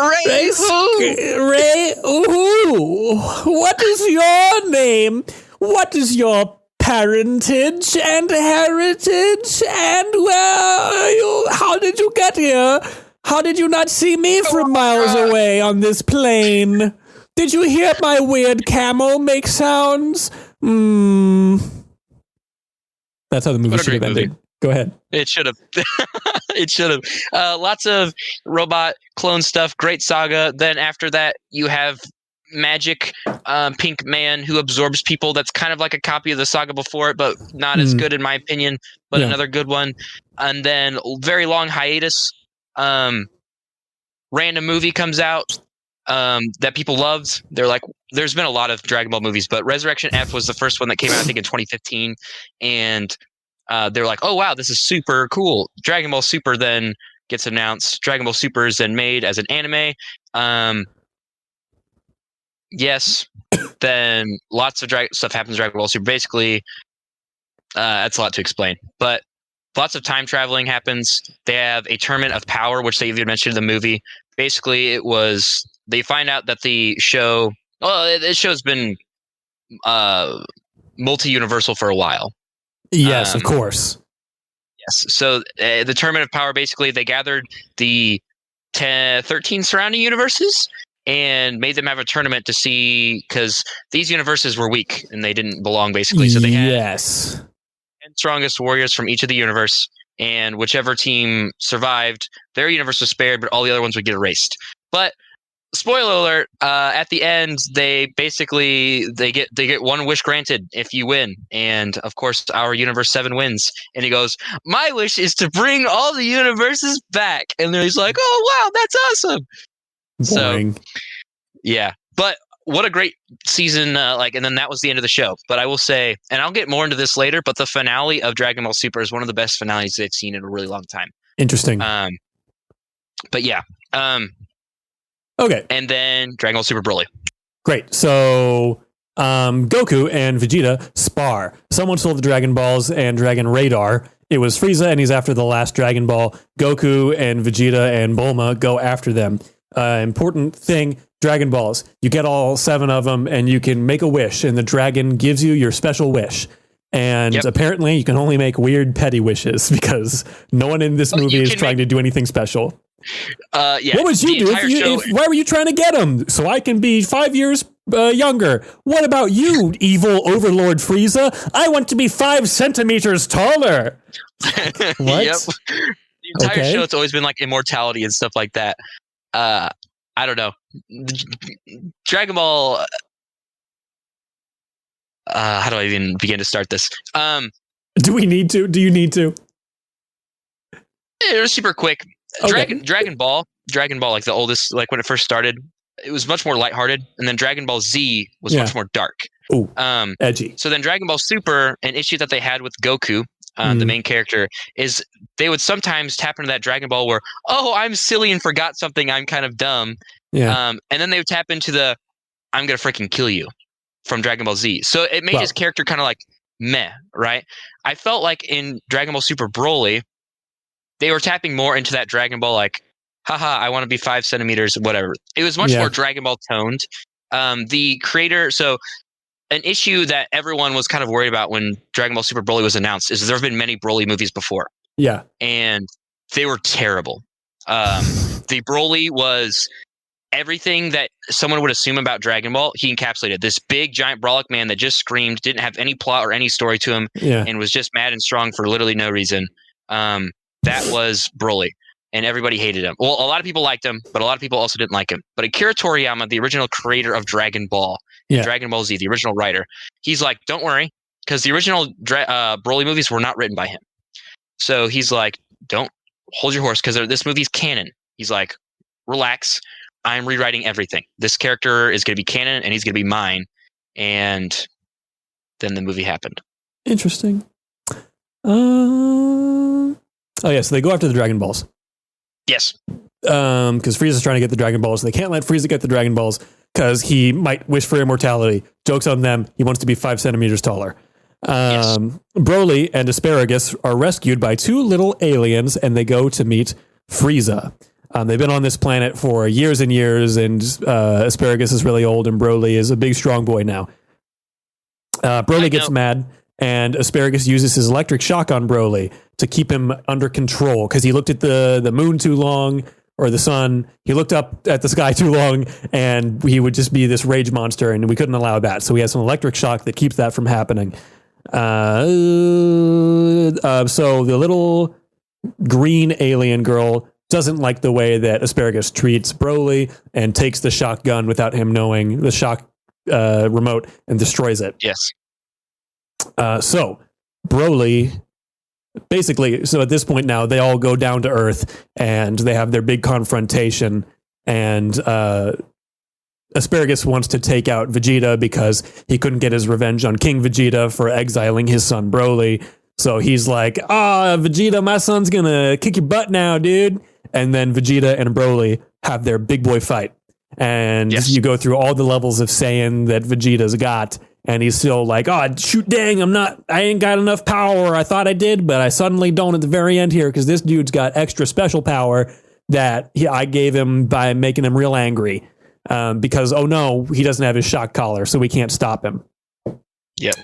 What is your name? What is your parentage and heritage? And where are you? How did you get here? How did you not see me from miles away on this plane? Did you hear my weird camel make sounds? That's how the movie should have ended. Go ahead. It should have. It should have. Lots of robot clone stuff. Great saga. Then after that, you have magic pink man who absorbs people. That's kind of like a copy of the saga before it, but not as good in my opinion. But another good one. And then very long hiatus. Random movie comes out that people loved. They're like, there's been a lot of Dragon Ball movies, but Resurrection F was the first one that came out, I think, in 2015. And they're like, oh, wow, this is super cool. Dragon Ball Super then gets announced. Dragon Ball Super is then made as an anime. Yes. Then lots of stuff happens in Dragon Ball Super. Basically, that's a lot to explain. But lots of time traveling happens. They have a tournament of power, which they even mentioned in the movie. Basically, it was... They find out that the show... Well, this show's been multi-universal for a while. Yes, of course. Yes. So the Tournament of Power, basically, they gathered the 13 surrounding universes and made them have a tournament to see... Because these universes were weak and they didn't belong, basically. So they had 10 strongest warriors from each of the universe. And whichever team survived, their universe was spared, but all the other ones would get erased. But... Spoiler alert! At the end, they get one wish granted if you win, and of course, our Universe 7 wins. And he goes, "My wish is to bring all the universes back." And then he's like, "Oh wow, that's awesome!" Boring. So, yeah, but what a great season! And then that was the end of the show. But I will say, and I'll get more into this later, but the finale of Dragon Ball Super is one of the best finales they've seen in a really long time. Interesting. But yeah. Okay. And then Dragon Ball Super Broly. Great. So Goku and Vegeta spar. Someone stole the Dragon Balls and Dragon Radar. It was Frieza, and he's after the last Dragon Ball. Goku and Vegeta and Bulma go after them. Important thing, Dragon Balls. You get all 7 of them, and you can make a wish, and the dragon gives you your special wish. And apparently, you can only make weird, petty wishes, because no one in this movie is trying to do anything special. Yeah. What would you do? Why were you trying to get them? So I can be 5 years younger. What about you, evil overlord Frieza? I want to be 5 centimeters taller. What? Yep. The entire show, it's always been like immortality and stuff like that. I don't know. Dragon Ball. How do I even begin to start this? Do we need to? Do you need to? It was super quick. Okay. Dragon Ball, like the oldest, like when it first started, it was much more lighthearted, and then Dragon Ball Z was much more dark. Ooh, edgy. So then Dragon Ball Super, an issue that they had with Goku, the main character, is they would sometimes tap into that Dragon Ball where, oh, I'm silly and forgot something, I'm kind of dumb. Yeah. And then they would tap into the, I'm gonna freaking kill you from Dragon Ball Z. So it made his character kind of like meh, right? I felt like in Dragon Ball Super Broly, they were tapping more into that Dragon Ball, like, haha, I want to be 5 centimeters, whatever. It was much more Dragon Ball toned. The creator, so an issue that everyone was kind of worried about when Dragon Ball Super Broly was announced is there have been many Broly movies before. Yeah. And they were terrible. The Broly was everything that someone would assume about Dragon Ball. He encapsulated this big, giant, brolic man that just screamed, didn't have any plot or any story to him, and was just mad and strong for literally no reason. That was Broly, and everybody hated him. Well, a lot of people liked him, but a lot of people also didn't like him. But Akira Toriyama, the original creator of Dragon Ball, Dragon Ball Z, the original writer, he's like, don't worry, because the original Broly movies were not written by him. So he's like, don't hold your horse, because this movie's canon. He's like, relax, I'm rewriting everything. This character is going to be canon, and he's going to be mine. And then the movie happened. Interesting. Oh yeah, so they go after the Dragon Balls. Yes. Because Frieza's trying to get the Dragon Balls. They can't let Frieza get the Dragon Balls because he might wish for immortality. Joke's on them. He wants to be 5 centimeters taller. Broly and Asparagus are rescued by 2 little aliens, and they go to meet Frieza. They've been on this planet for years and years, and Asparagus is really old, and Broly is a big, strong boy now. Broly gets mad, and Asparagus uses his electric shock on Broly to keep him under control, because he looked at the moon too long, or the sun. He looked up at the sky too long, and he would just be this rage monster, and we couldn't allow that. So he has an electric shock that keeps that from happening. So the little green alien girl doesn't like the way that Asparagus treats Broly and takes the shotgun without him knowing, the shock remote, and destroys it. Yes. So Broly, basically, so at this point now, they all go down to Earth and they have their big confrontation, and Asparagus wants to take out Vegeta because he couldn't get his revenge on King Vegeta for exiling his son Broly. So he's like, Vegeta, my son's gonna kick your butt now, dude. And then Vegeta and Broly have their big boy fight. And you go through all the levels of Saiyan that Vegeta's got, and he's still like, shoot, dang, I ain't got enough power. I thought I did, but I suddenly don't at the very end here, because this dude's got extra special power that I gave him by making him real angry. Because, oh no, he doesn't have his shock collar, so we can't stop him. Yep.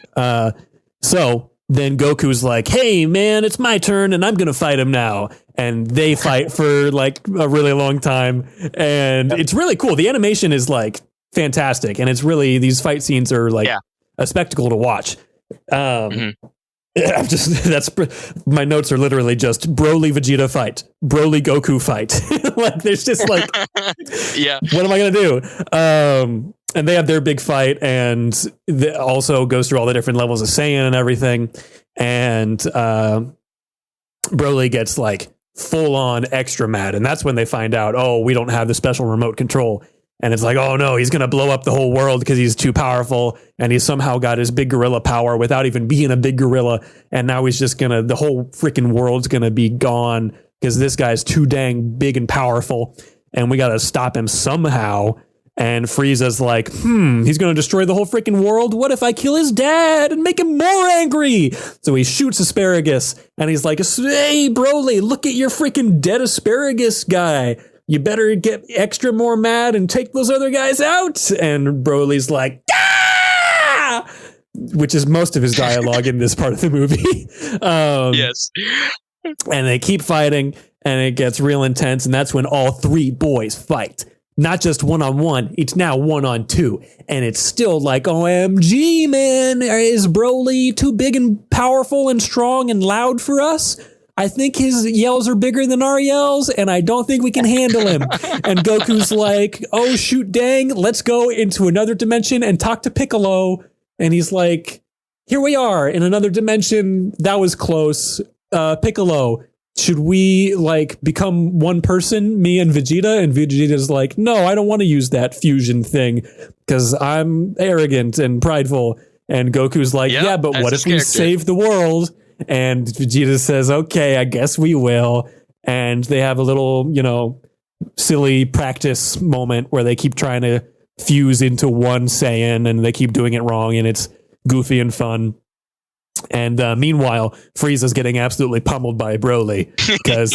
So then Goku's like, hey, man, it's my turn, and I'm going to fight him now. And they fight for like a really long time. And it's really cool. The animation is like fantastic. And it's really, these fight scenes are like a spectacle to watch. My notes are literally just Broly Vegeta fight, Broly Goku fight. Like there's just like, what am I going to do? And they have their big fight, and also goes through all the different levels of Saiyan and everything. And Broly gets like full on extra mad. And that's when they find out, we don't have the special remote control. And it's like, oh no, he's going to blow up the whole world because he's too powerful. And he's somehow got his big gorilla power without even being a big gorilla. And now he's just the whole freaking world's going to be gone because this guy's too dang big and powerful. And we got to stop him somehow. And Frieza's like, he's going to destroy the whole freaking world. What if I kill his dad and make him more angry? So he shoots Asparagus and he's like, hey, Broly, look at your freaking dead Asparagus guy. You better get extra more mad and take those other guys out. And Broly's like, ah! Which is most of his dialogue in this part of the movie. Yes. And they keep fighting and it gets real intense. And that's when all three boys fight. Not just one-on-one, it's now one-on-two. And it's still like, OMG, man, is Broly too big and powerful and strong and loud for us? I think his yells are bigger than our yells, and I don't think we can handle him. And Goku's like, oh, shoot, dang, let's go into another dimension and talk to Piccolo. And he's like, here we are in another dimension. That was close. Piccolo, should we become one person, me and Vegeta? And Vegeta's like, no, I don't want to use that fusion thing because I'm arrogant and prideful. And Goku's like, yeah, but what if we save the world? And Vegeta says, okay, I guess we will. And they have a little, silly practice moment where they keep trying to fuse into one Saiyan and they keep doing it wrong. And it's goofy and fun. And meanwhile, Frieza's getting absolutely pummeled by Broly because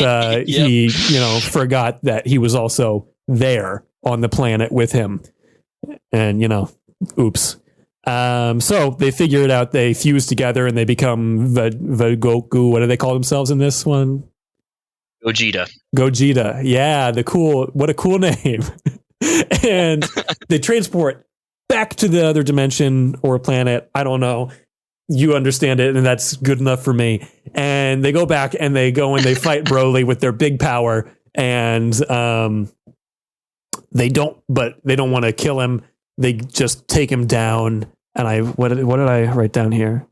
he, forgot that he was also there on the planet with him. And, oops. So they figure it out. They fuse together and they become the Goku. What do they call themselves in this one? Gogeta. Yeah, what a cool name. And they transport back to the other dimension or planet. I don't know. You understand it, and that's good enough for me. And they go back and they fight Broly with their big power. And they don't want to kill him. They just take him down. And what did I write down here?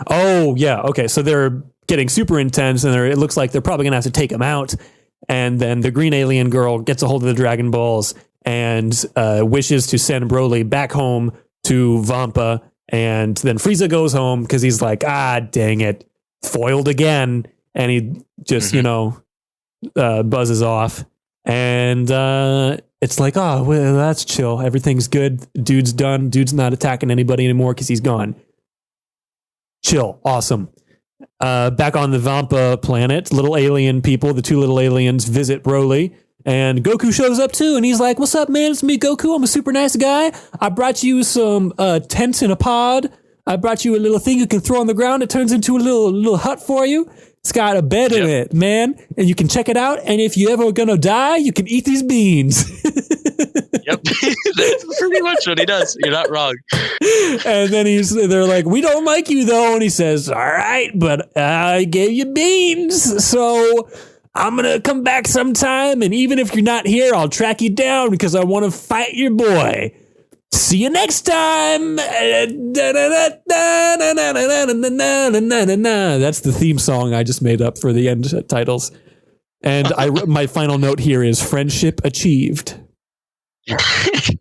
Oh, yeah. Okay. So they're getting super intense and it looks like they're probably going to have to take him out. And then the green alien girl gets a hold of the Dragon Balls and wishes to send Broly back home to Vampa. And then Frieza goes home because he's like, dang it, foiled again. And he just, buzzes off. And it's like, oh, well, that's chill. Everything's good. Dude's done. Dude's not attacking anybody anymore because he's gone. Chill. Awesome. Back on the Vampa planet, little alien people, the two little aliens visit Broly. And Goku shows up too. And he's like, what's up, man? It's me, Goku. I'm a super nice guy. I brought you some tents in a pod. I brought you a little thing you can throw on the ground. It turns into a little hut for you. It's got a bed in it, man, and you can check it out. And if you ever gonna die, you can eat these beans. Yep, that's pretty much what he does. You're not wrong. And then they're like, we don't like you though, and he says, all right, but I gave you beans, so I'm gonna come back sometime, and even if you're not here, I'll track you down because I want to fight your boy. See you next time. That's the theme song I just made up for the end titles. And my final note here is friendship achieved.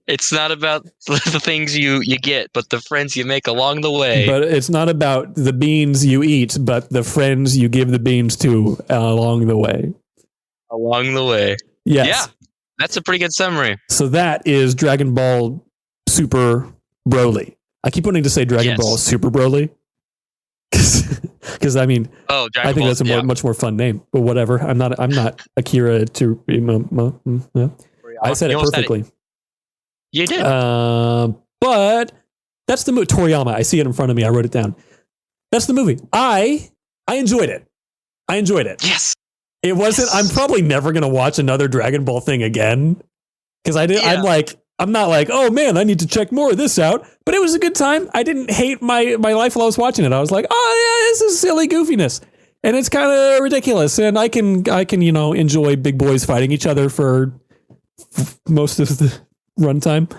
It's not about the things you get, but the friends you make along the way. But it's not about the beans you eat, but the friends you give the beans to along the way. Along the way. Yes. Yeah, that's a pretty good summary. So that is Dragon Ball Super Broly. I keep wanting to say Dragon Ball Super Broly. Because I think that's a much more fun name. But whatever. I'm not Akira to. I said it perfectly. You did. But that's the movie. Toriyama. I see it in front of me. I wrote it down. That's the movie. I enjoyed it. Yes. It wasn't. I'm probably never gonna watch another Dragon Ball thing again because I did. Yeah. I'm not like, oh man, I need to check more of this out. But it was a good time. I didn't hate my life while I was watching it. I was like, oh yeah, this is silly goofiness, and it's kind of ridiculous. And I can enjoy big boys fighting each other for most of the runtime.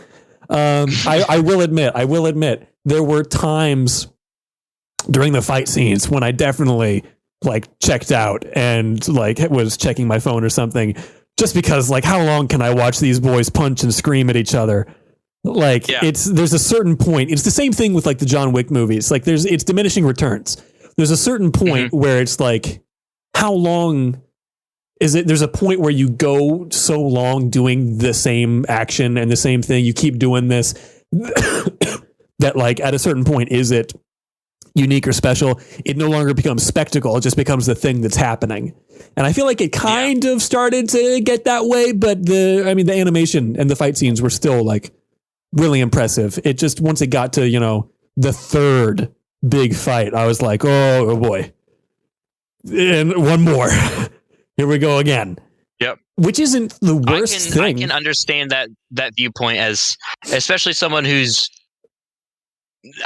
I will admit, there were times during the fight scenes when I definitely checked out and was checking my phone or something just because, like, how long can I watch these boys punch and scream at each other? Like, there's a certain point. It's the same thing with like the John Wick movies. Like, it's diminishing returns. There's a certain point where it's like, how long is it? There's a point where you go so long doing the same action and the same thing. You keep doing this that, like, at a certain point, is it unique or special? It no longer becomes spectacle. It just becomes the thing that's happening. And I feel like it kind of started to get that way, but the animation and the fight scenes were still like really impressive. It just, once it got to, you know, the third big fight, I was like, oh boy. And one more. Here we go again. Yep. Which isn't the worst thing. I can understand that viewpoint, as especially someone who's.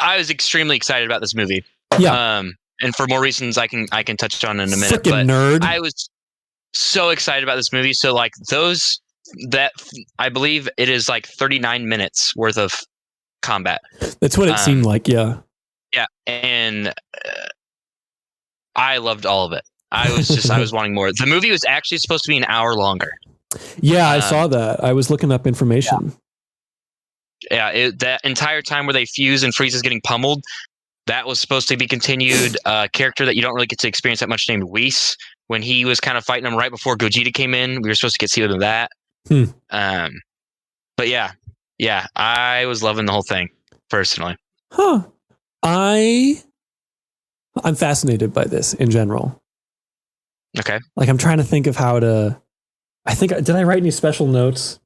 I was extremely excited about this movie. Yeah. And for more reasons I can touch on in a minute. Frickin' nerd. I was so excited about this movie. So like I believe it is like 39 minutes worth of combat. That's what it seemed like. Yeah. Yeah. And I loved all of it. I was wanting more. The movie was actually supposed to be an hour longer. Yeah, I saw that. I was looking up information. Yeah, that entire time where they fuse and Frieza is getting pummeled, that was supposed to be continued. A character that you don't really get to experience that much named Whis, when he was kind of fighting him right before Gogeta came in. We were supposed to get to see him that. But yeah, I was loving the whole thing personally. Huh. I'm fascinated by this in general. Okay. Like, I'm trying to think of how to. Did I write any special notes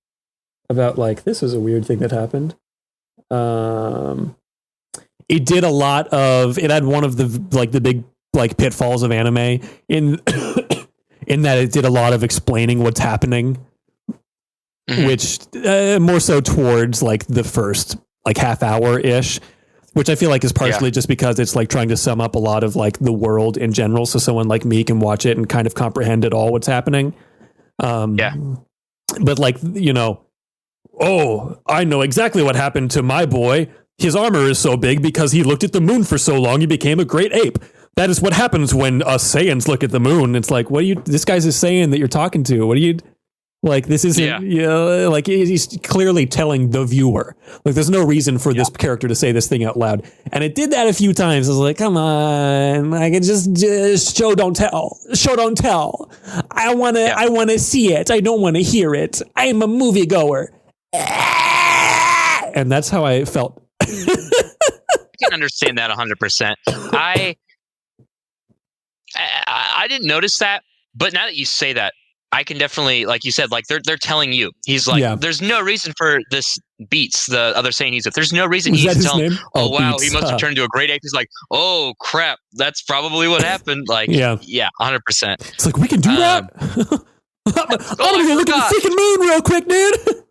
about, like, this is a weird thing that happened? It did a lot of. It had one of the big like pitfalls of anime in in that it did a lot of explaining what's happening, which more so towards like the first like half hour ish, which I feel like is partially just because it's like trying to sum up a lot of like the world in general, so someone like me can watch it and kind of comprehend it all what's happening. But like, you know, oh, I know exactly what happened to my boy. His armor is so big because he looked at the moon for so long, he became a great ape. That is what happens when us Saiyans look at the moon. It's like, this guy's a Saiyan that you're talking to. What are you, like, this isn't, like, he's clearly telling the viewer. Like, there's no reason for this character to say this thing out loud. And it did that a few times. I was like, come on, like, it just show, don't tell. Show, don't tell. I want to see it. I don't want to hear it. I am a moviegoer. And that's how I felt. I can understand that 100%. I didn't notice that, but now that you say that, I can definitely, like you said, like they're telling you. He's like, there's no reason for this Beats, the other saying he's with. There's no reason he's telling him, oh wow, Beats. He must have turned into a great ape. He's like, oh crap, that's probably what happened. Like, yeah, 100%. It's like, we can do that. I'm gonna go look at the freaking moon real quick, dude.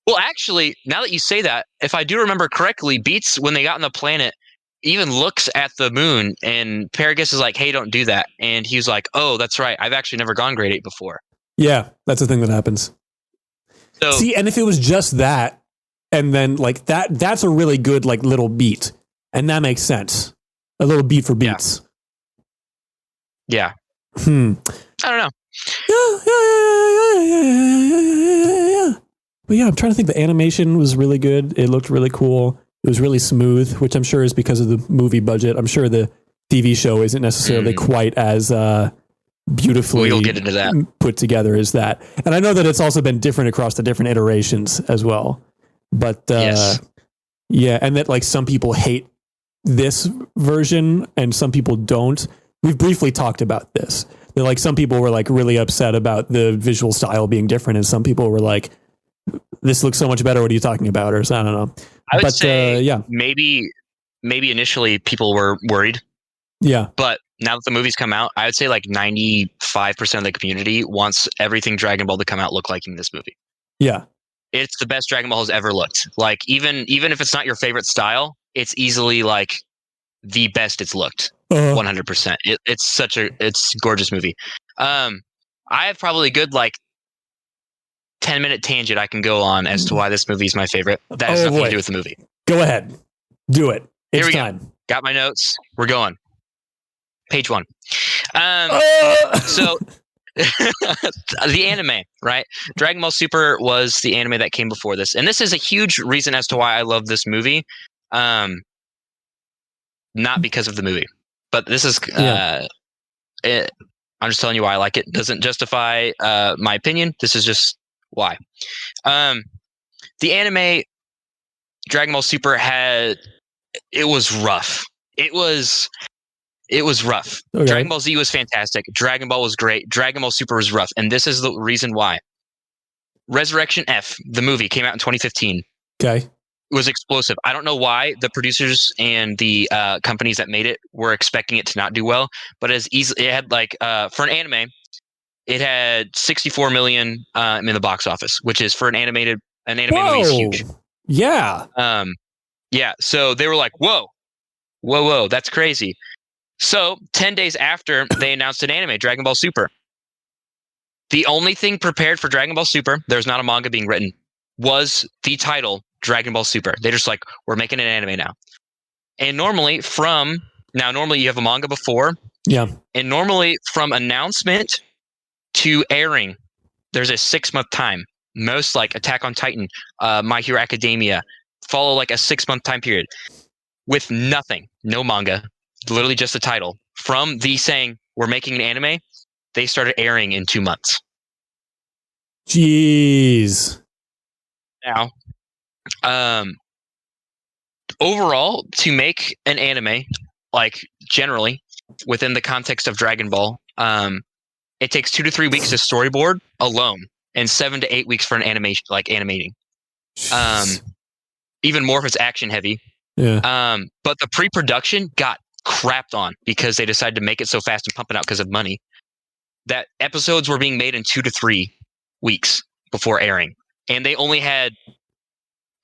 Well, actually, now that you say that, if I do remember correctly, Beats, when they got on the planet, even looks at the moon, and Paragus is like, hey, don't do that. And he's like, oh, that's right. I've actually never gone grade 8 before. Yeah, that's the thing that happens. So, see, and if it was just that, and then like that's a really good like little beat. And that makes sense. A little beat for Beats. Yeah. I don't know. Yeah. But yeah, I'm trying to think. The animation was really good. It looked really cool. It was really smooth, which I'm sure is because of the movie budget. I'm sure the TV show isn't necessarily quite as beautifully we'll get into that. Put together as that. And I know that it's also been different across the different iterations as well. But yeah, and that like some people hate this version and some people don't. We've briefly talked about this. That like some people were like really upset about the visual style being different, and some people were like, this looks so much better. What are you talking about? Or I don't know. I would say maybe initially people were worried. Yeah. But now that the movie's come out, I would say like 95% of the community wants everything Dragon Ball to come out look like in this movie. Yeah. It's the best Dragon Ball has ever looked. Like even if it's not your favorite style, it's easily like the best it's looked. 100%. It's a gorgeous movie. I have probably a good like 10-minute tangent I can go on as to why this movie is my favorite. That has nothing to do with the movie. Go ahead. Do it. It's Here we time. Go. Got my notes. We're going. Page 1. So the anime, right? Dragon Ball Super was the anime that came before this, and this is a huge reason as to why I love this movie. Not because of the movie, but this is it, I'm just telling you why I like it. Doesn't justify my opinion. This is just why. The anime Dragon Ball Super it was rough. It was rough. Okay. Dragon Ball Z was fantastic. Dragon Ball was great. Dragon Ball Super was rough, and this is the reason why. Resurrection F, the movie, came out in 2015. Okay. It was explosive. I don't know why the producers and the companies that made it were expecting it to not do well, but it had like for an anime, it had 64 million in the box office, which is for an animated movie is huge. Yeah. Yeah. So they were like, whoa, that's crazy. So 10 days after they announced an anime, Dragon Ball Super. The only thing prepared for Dragon Ball Super, there's not a manga being written, was the title Dragon Ball Super. They're just like, we're making an anime now. And normally you have a manga before. Yeah. And normally from announcement to airing, there's a 6-month time. Most like Attack on Titan, My Hero Academia, follow like a 6-month time period with nothing, no manga, literally just the title. From the saying, we're making an anime, they started airing in 2 months. Jeez. Now, overall, to make an anime, like generally within the context of Dragon Ball, it takes 2 to 3 weeks to storyboard alone, and 7 to 8 weeks for an animation, like animating. Even more if it's action heavy. Yeah. But the pre-production got crapped on because they decided to make it so fast and pump it out because of money. That episodes were being made in 2 to 3 weeks before airing, and they only had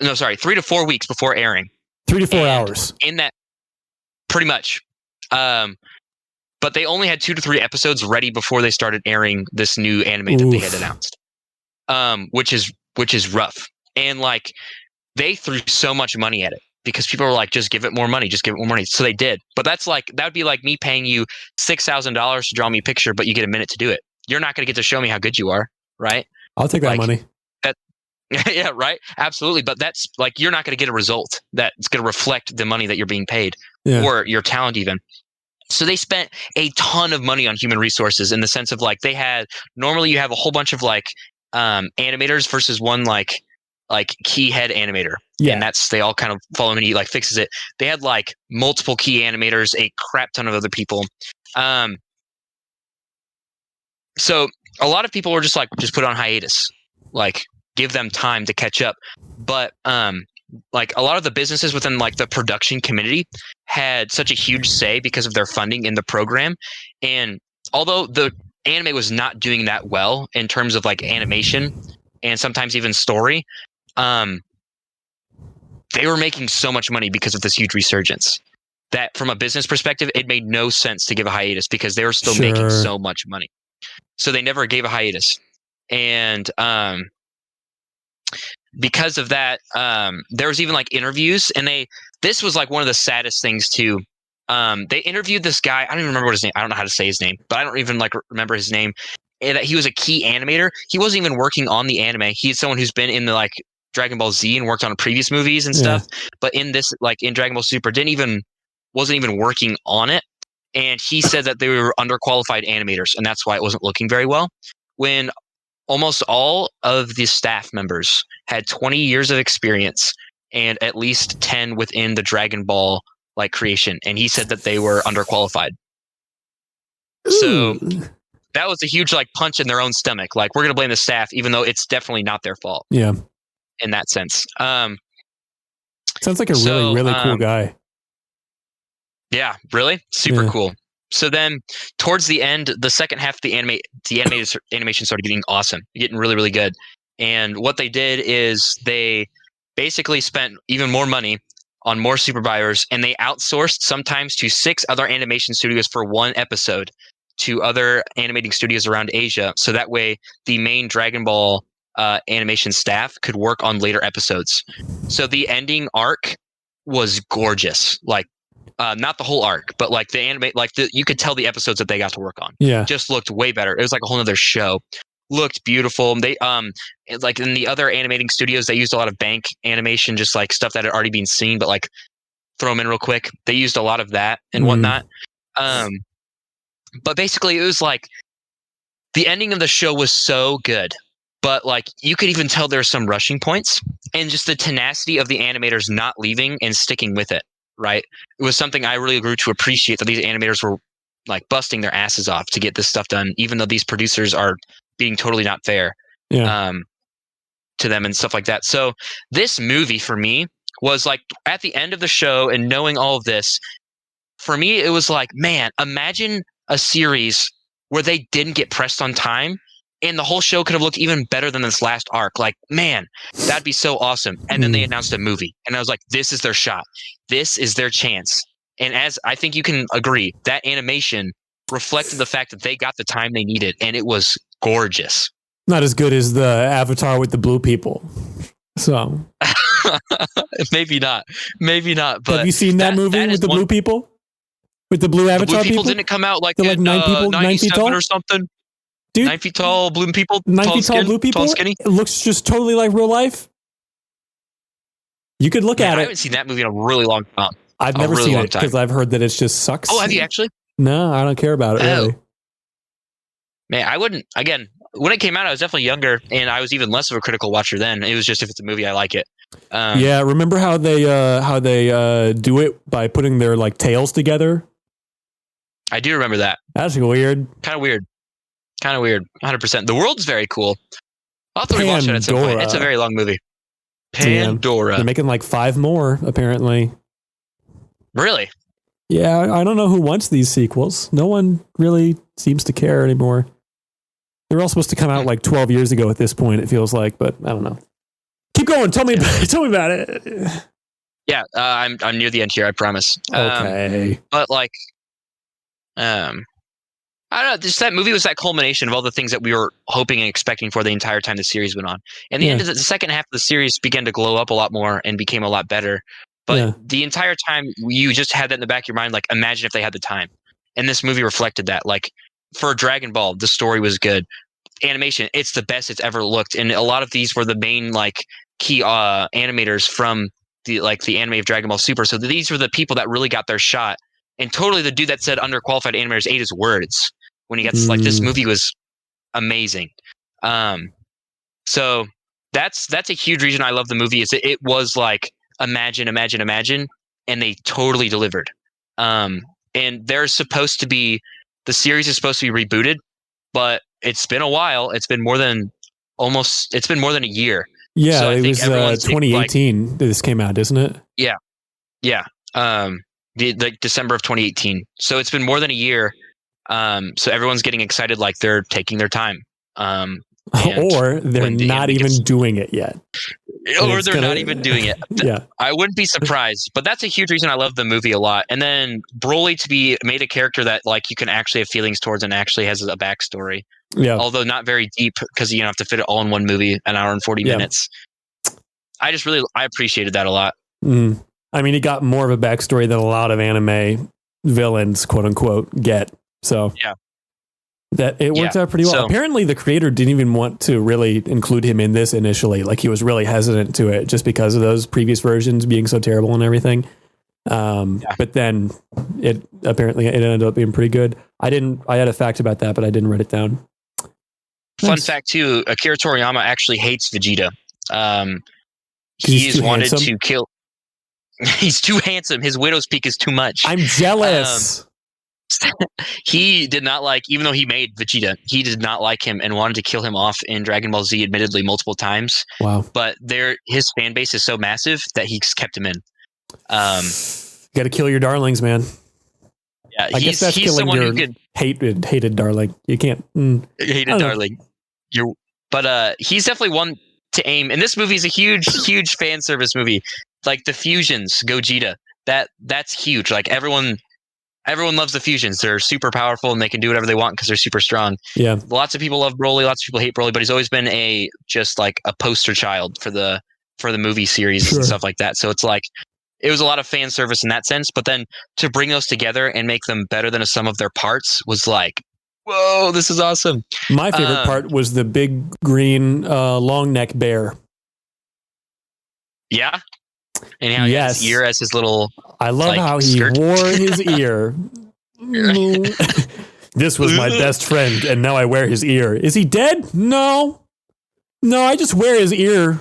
3 to 4 weeks before airing. 3 to 4 hours. In that, pretty much. But they only had 2 to 3 episodes ready before they started airing this new anime that they had announced. Which is rough. And like they threw so much money at it because people were like, just give it more money, just give it more money. So they did. But that would be like me paying you $6,000 to draw me a picture, but you get a minute to do it. You're not going to get to show me how good you are, right? I'll take that money. Yeah, right. Absolutely. But that's like, you're not going to get a result that's going to reflect the money that you're being paid or your talent even. So they spent a ton of money on human resources in the sense of like normally you have a whole bunch of like animators versus one like key head animator. Yeah. And they all kind of follow him and he like fixes it. They had like multiple key animators, a crap ton of other people. So a lot of people were just like, just put it on hiatus, like give them time to catch up. But like a lot of the businesses within like the production community had such a huge say because of their funding in the program. And although the anime was not doing that well in terms of like animation and sometimes even story, they were making so much money because of this huge resurgence that from a business perspective, it made no sense to give a hiatus because they were still making so much money. So they never gave a hiatus. And because of that, there was even like interviews, and this was like one of the saddest things too. They interviewed this guy. I don't even remember what his name. I don't know how to say his name, but I don't even like remember his name. And that he was a key animator. He wasn't even working on the anime. He's someone who's been in the like Dragon Ball Z and worked on previous movies and stuff. But in this, like in Dragon Ball Super, wasn't even working on it. And he said that they were underqualified animators, and that's why it wasn't looking very well. When almost all of the staff members had 20 years of experience and at least 10 within the Dragon Ball like creation, and he said that they were underqualified. So that was a huge like punch in their own stomach. Like, we're going to blame the staff, even though it's definitely not their fault. Yeah. In that sense. Sounds like a really cool guy. Yeah, really? Super cool. So then towards the end, the second half of the animation started getting awesome, getting really, really good. And what they did is they basically spent even more money on more supervisors, and they outsourced sometimes to 6 other animation studios for one episode to other animating studios around Asia. So that way the main Dragon Ball animation staff could work on later episodes. So the ending arc was gorgeous. Like, not the whole arc, but like the anime, you could tell the episodes that they got to work on. Yeah. Just looked way better. It was like a whole other show. Looked beautiful. They like in the other animating studios, they used a lot of bank animation, just like stuff that had already been seen, but like throw them in real quick. They used a lot of that and whatnot. But basically, it was like the ending of the show was so good, but like you could even tell there were some rushing points, and just the tenacity of the animators not leaving and sticking with it. Right, it was something I really grew to appreciate, that these animators were like busting their asses off to get this stuff done, even though these producers are being totally not fair to them and stuff like that. So this movie for me was like, at the end of the show and knowing all of this, for me it was like, man, imagine a series where they didn't get pressed on time and the whole show could have looked even better than this last arc. Like, man, that'd be so awesome. And then they announced a movie and I was like, this is their shot. This is their chance. And as I think you can agree, that animation reflected the fact that they got the time they needed, and it was gorgeous. Not as good as the Avatar with the blue people. So maybe not. But have you seen that movie with the blue people? With the blue Avatar the blue people? Didn't come out like, they're like 9 people, 9 feet tall or something. Dude, 9 feet tall blue people. 9 feet tall blue people. Tall, skinny. It looks just totally like real life. You could look at it. I haven't seen that movie in a really long time. I've never seen it because I've heard that it just sucks. Oh, have you actually? No, I don't care about it really. Man, I wouldn't. Again, when it came out, I was definitely younger, and I was even less of a critical watcher then. It was just, if it's a movie, I like it. Yeah, remember how they do it by putting their like tails together? I do remember that. That's weird. Kind of weird. 100%. The world's very cool. I'll have to rewatch it at some point. It's a very long movie. Pandora. They're making like 5 more, apparently. Really? Yeah, I don't know who wants these sequels. No one really seems to care anymore. They were all supposed to come out like 12 years ago at this point, it feels like, but I don't know. Keep going. Tell me about it. Yeah, I'm near the end here, I promise. Okay. But like, I don't know, just that movie was that culmination of all the things that we were hoping and expecting for the entire time the series went on. And the end of the second half of the series began to glow up a lot more and became a lot better. But the entire time you just had that in the back of your mind, like, imagine if they had the time. And this movie reflected that. Like, for Dragon Ball, the story was good. Animation, it's the best it's ever looked. And a lot of these were the main like key animators from the anime of Dragon Ball Super. So these were the people that really got their shot. And totally the dude that said underqualified animators ate his words when he got like, this movie was amazing. So that's a huge reason I love the movie. Is it was like, imagine, and they totally delivered. And there's supposed to be, the series is supposed to be rebooted, but it's been a while. It's been more than a year. Yeah, so it was 2018 this came out, isn't it? Yeah. The December of 2018. So it's been more than a year. So everyone's getting excited, like they're taking their time. Or they're not even doing it yet. Or they're not even doing it. Yeah. I wouldn't be surprised, but that's a huge reason I love the movie a lot. And then Broly to be made a character that like you can actually have feelings towards and actually has a backstory. Yeah. Although not very deep, because you don't have to fit it all in one movie, an hour and 40 minutes. I appreciated that a lot. I mean, he got more of a backstory than a lot of anime villains, quote unquote, get. So that it worked out pretty well. So, apparently the creator didn't even want to really include him in this initially. Like, he was really hesitant to it just because of those previous versions being so terrible and everything. But then it ended up being pretty good. I had a fact about that, but I didn't write it down. Fun fact too, Akira Toriyama actually hates Vegeta. He's wanted to kill. He's too handsome. His widow's peak is too much. I'm jealous. He did not like, even though he made Vegeta, he did not like him and wanted to kill him off in Dragon Ball Z, admittedly multiple times. Wow. But his fan base is so massive that he's kept him in. Got to kill your darlings, man. Yeah, I guess that's killing your hated darling. You can't hated darling. But he's definitely one to aim. And this movie is a huge fan service movie. Like the fusions, Gogeta. That's huge. Like everyone loves the fusions. They're super powerful and they can do whatever they want because they're super strong. Yeah. Lots of people love Broly. Lots of people hate Broly, but he's always been a poster child for the movie series and stuff like that. So it's like it was a lot of fan service in that sense. But then to bring those together and make them better than a sum of their parts was like, whoa, this is awesome. My favorite part was the big green long neck bear. Yeah. And how he has his ear as his little. I love how he skirt. wore his ear. This was my best friend, and now I wear his ear. Is he dead? No, I just wear his ear.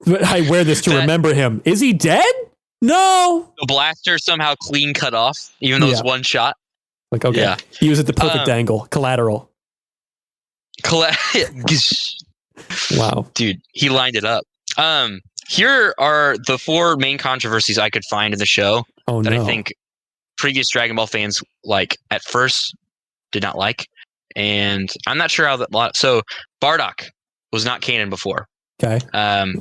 But I wear this to remember him. Is he dead? No. The blaster somehow clean cut off, even though it's one shot. Like, okay, he was at the perfect angle. Collateral. Wow, dude, he lined it up. Here are the 4 main controversies I could find in the show that I think previous Dragon Ball fans at first did not like, and I'm not sure how that. So Bardock was not canon before. Okay.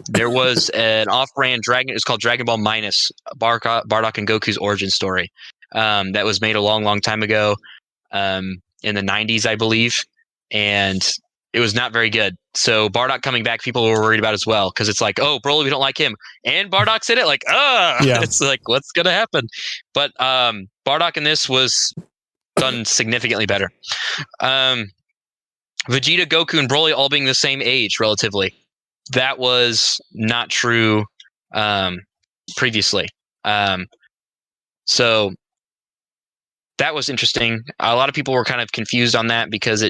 There was an off-brand Dragon. It's called Dragon Ball Minus Bardock and Goku's origin story. That was made a long, long time ago, in the 90s, I believe, and it was not very good. So Bardock coming back, people were worried about as well, because it's like, oh, Broly, we don't like him, and Bardock's in it. Like, it's like, what's gonna happen? But Bardock in this was done significantly better. Vegeta, Goku, and Broly all being the same age relatively. That was not true previously. So that was interesting. A lot of people were kind of confused on that because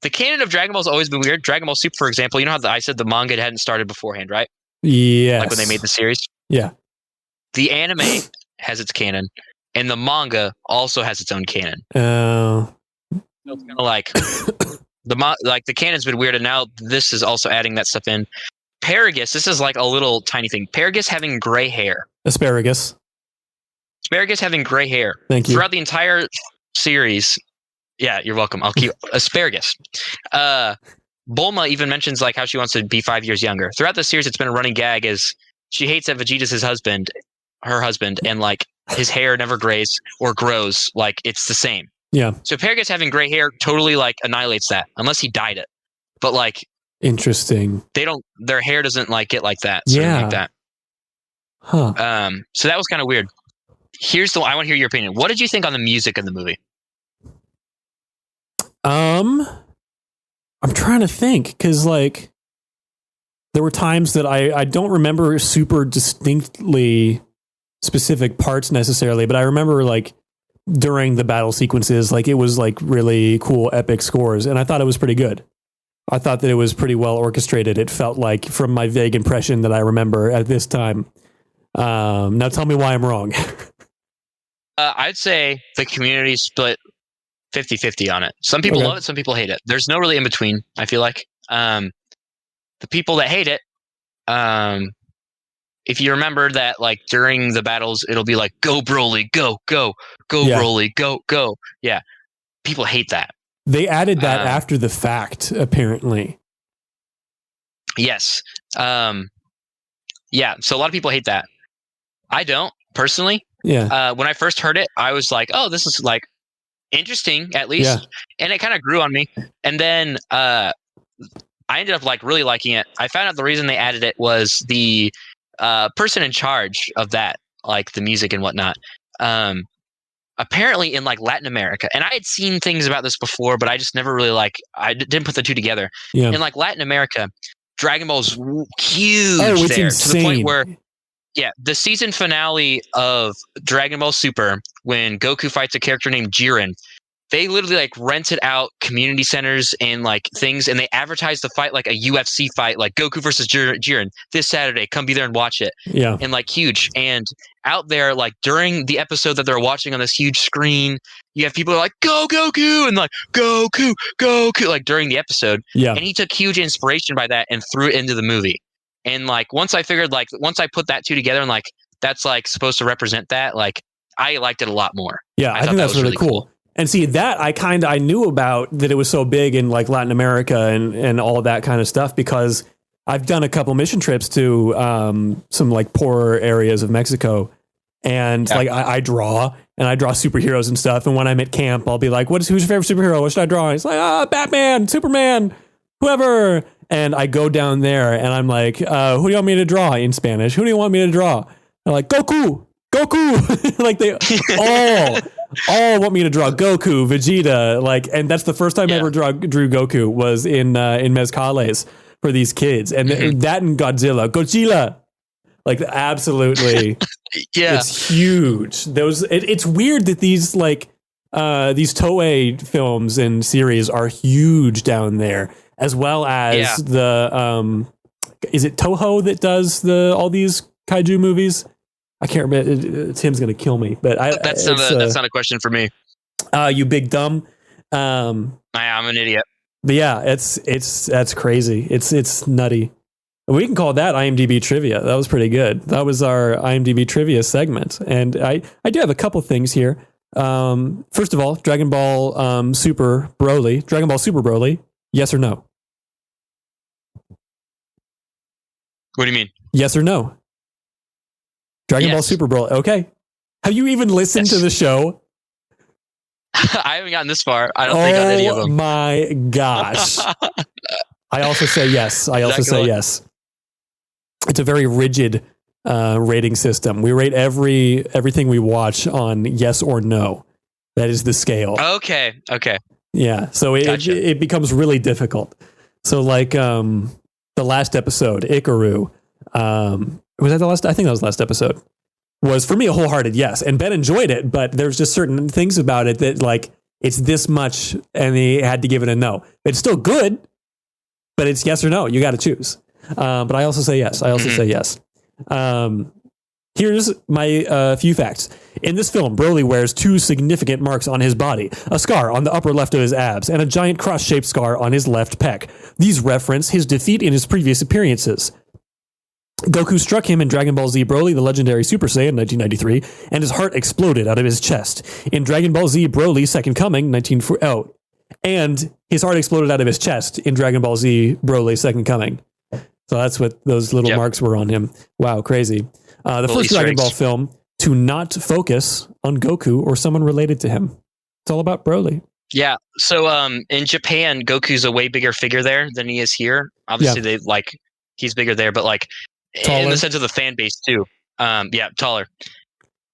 the canon of Dragon Ball has always been weird. Dragon Ball Super, for example, you know how I said the manga hadn't started beforehand, right? Yes. Like when they made the series? Yeah. The anime has its canon, and the manga also has its own canon. Oh. So it's kind of like the canon's been weird, and now this is also adding that stuff in. Paragus, this is like a little tiny thing. Paragus having gray hair. Asparagus having gray hair. Thank you. Throughout the entire series. Yeah, you're welcome. I'll keep Asparagus. Bulma even mentions how she wants to be 5 years younger. Throughout the series, it's been a running gag as she hates that Vegeta's her husband, and his hair never grays or grows. It's the same. Yeah. So Paragus having gray hair totally annihilates that, unless he dyed it. But interesting. Their hair doesn't get like that. Like that. Huh. So that was kind of weird. I want to hear your opinion. What did you think on the music in the movie? I'm trying to think, because there were times that I don't remember super distinctly specific parts necessarily, but I remember during the battle sequences, it was really cool, epic scores, and I thought it was pretty good. I thought that it was pretty well orchestrated. It felt like, from my vague impression that I remember at this time. Now tell me why I'm wrong. I'd say the community split 50-50 on it. Some people love it, some people hate it. There's no really in between, I feel like. The people that hate it, if you remember that during the battles, it'll be go Broly, go, Broly, go. Yeah. People hate that. They added that after the fact, apparently. Yes. Yeah, so a lot of people hate that. I don't, personally. Yeah. When I first heard it, I was like, oh, this is interesting, at least. Yeah. And it kind of grew on me. And then I ended up really liking it. I found out the reason they added it was the person in charge of that, the music and whatnot. Apparently in Latin America, and I had seen things about this before, but I just never really I didn't put the two together. Yeah. In Latin America, Dragon Ball's huge it's there, insane. to the point where the season finale of Dragon Ball Super, when Goku fights a character named Jiren, they literally rented out community centers and things, and they advertised the fight like a UFC fight, Goku versus Jiren this Saturday. Come be there and watch it. Yeah. And huge. And out there, during the episode that they're watching on this huge screen, you have people who are go Goku, and Goku, during the episode. Yeah. And he took huge inspiration by that and threw it into the movie. And once I figured, once I put that two together and that's supposed to represent that, I liked it a lot more. Yeah, I think that's really cool. And see, that I knew about, that it was so big in Latin America and all of that kind of stuff, because I've done a couple mission trips to some poorer areas of Mexico, and I draw superheroes and stuff. And when I'm at camp, I'll be like, who's your favorite superhero? What should I draw? It's Batman, Superman, whoever. And I go down there and I'm like, who do you want me to draw in Spanish? Who do you want me to draw? They're like, Goku. Like they all want me to draw Goku, Vegeta. Like, and that's the first time I ever drew Goku was in Mezcales for these kids. And that and Godzilla. Like absolutely. It's huge. It's weird that these like these Toei films and series are huge down there, as well as the is it Toho that does all these kaiju movies? I can't remember. Tim's gonna kill me, but that's not a question for me. You big dumb. I'm an idiot. But yeah, that's crazy. It's nutty. We can call that IMDb trivia. That was pretty good. That was our IMDb trivia segment, and I do have a couple things here. First of all, Dragon Ball Super Broly, yes or no? What do you mean? Yes or no? Dragon Ball Super Broly. Okay. Have you even listened to the show? I haven't gotten this far. I don't think on any of them. Oh my gosh. I also say yes. Yes. It's a very rigid rating system. We rate everything we watch on yes or no. That is the scale. Okay. Yeah. So it becomes really difficult. So like the last episode, Ikaru, was that the last? I think that was the last episode. Was for me a wholehearted yes, and Ben enjoyed it, but there's just certain things about it that like it's this much, and he had to give it a no. It's still good, but it's yes or no. You got to choose. But I also say yes. Say yes. Here's my few facts. In this film, Broly wears 2 significant marks on his body, a scar on the upper left of his abs, and a giant cross-shaped scar on his left pec. These reference his defeat in his previous appearances. Goku struck him in Dragon Ball Z Broly, the legendary Super Saiyan, 1993, and his heart exploded out of his chest. In Dragon Ball Z Broly, Second Coming, and his heart exploded out of his chest in Dragon Ball Z Broly, Second Coming. So that's what those little marks were on him. Wow, crazy. The first Dragon Ball film to not focus on Goku or someone related to him. It's all about Broly. Yeah. So in Japan, Goku's a way bigger figure there than he is here. Obviously, he's bigger there, but like taller. In the sense of the fan base too. Taller.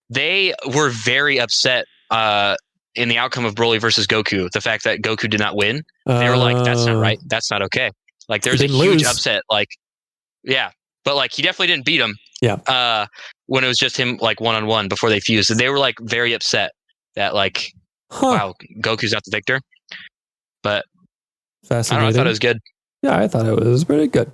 They were very upset in the outcome of Broly versus Goku. The fact that Goku did not win. They were like, that's not right. That's not okay. Like there's a huge upset. Like, yeah, but like he definitely didn't beat him. Yeah. When it was just him like one-on-one before they fused, and they were like very upset that like, wow, Goku's not the victor. But fascinating. I don't know. I thought it was good. Yeah, I thought it was pretty good.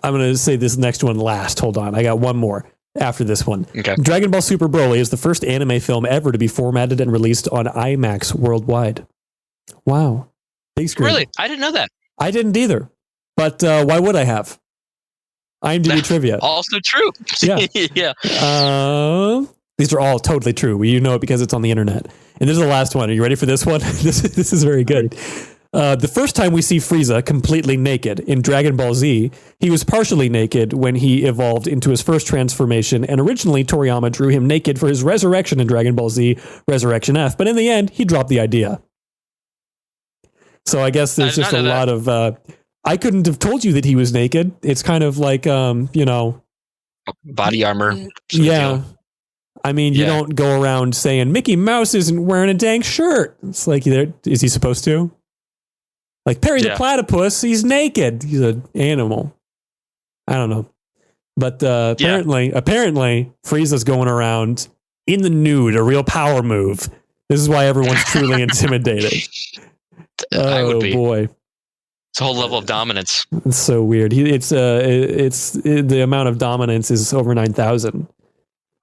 I'm going to say this next one last. Hold on. I got one more after this one. Okay. Dragon Ball Super Broly is the first anime film ever to be formatted and released on IMAX worldwide. Wow. Big screen. Really? I didn't know that. I didn't either. But why would I have? IMDb trivia. Also true. Yeah. Yeah. These are all totally true. You know it because it's on the internet. And this is the last one. Are you ready for this one? This is very good. The first time we see Frieza completely naked in Dragon Ball Z, he was partially naked when he evolved into his first transformation, and originally Toriyama drew him naked for his resurrection in Dragon Ball Z Resurrection F, but in the end, he dropped the idea. So I guess there's just a lot of... I couldn't have told you that he was naked. It's kind of like, body armor. Yeah. I mean, you don't go around saying, Mickey Mouse isn't wearing a dang shirt. It's like, is he supposed to? Like Perry the Platypus, he's naked. He's an animal. I don't know. But apparently, Frieza's going around in the nude, a real power move. This is why everyone's truly intimidated. Oh, boy. It's a whole level of dominance. It's so weird. The amount of dominance is over 9,000.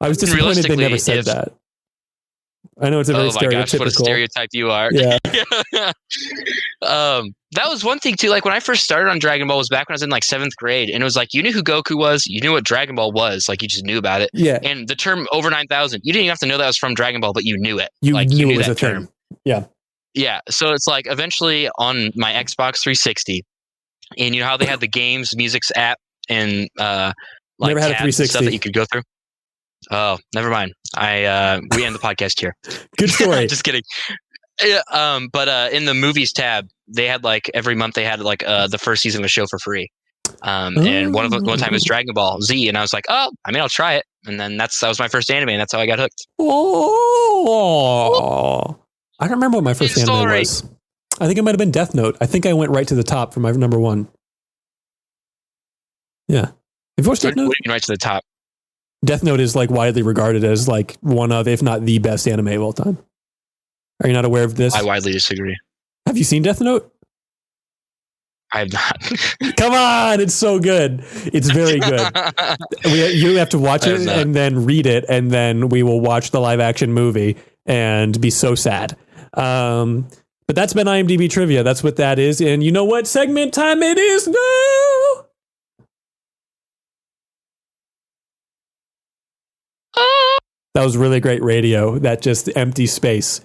I was disappointed they never said that. I know it's a very stereotypical. Gosh, what a stereotype you are. Yeah. That was one thing too. Like when I first started on Dragon Ball was back when I was in like 7th grade, and it was like you knew who Goku was, you knew what Dragon Ball was, like you just knew about it. Yeah. And the term over 9,000, you didn't even have to know that was from Dragon Ball, but you knew it. You knew it was that a term. Yeah. Yeah. So it's like eventually on my Xbox 360, and you know how they had the games, music's app, and like never had a 360 stuff that you could go through. Oh, never mind. We end the podcast here. Good story. Just kidding. Yeah, but in the movies tab, they had like every month they had like the first season of a show for free. And one time it was Dragon Ball Z, and I was like, oh, I mean, I'll try it. And then that was my first anime, and that's how I got hooked. Oh, I don't remember what my first anime Story. was. I think it might have been Death Note. I think I went right to the top for my number one. Yeah. Have you watched Death Note? What do you mean right to the top? Death Note is like widely regarded as like one of, if not the best anime of all time. Are you not aware of this? I widely disagree. Have you seen Death Note? I have not. Come on, it's so good. It's very good. You have to watch it and then read it, and then we will watch the live action movie and be so sad. But that's been IMDb trivia. That's what that is. And you know what segment time it is now? That was really great radio. That just empty space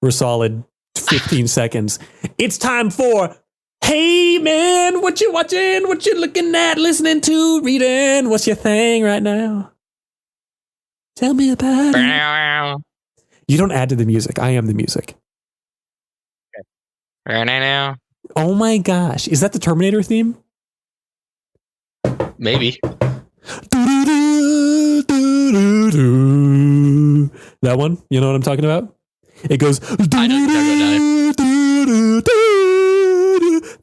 for a solid 15 seconds. It's time for, hey man, what you watching? What you looking at, listening to, reading? What's your thing right now? Tell me about it. You don't add to the music. I am the music. Oh my gosh. Is that the Terminator theme? Maybe. That one? You know what I'm talking about? It goes. I know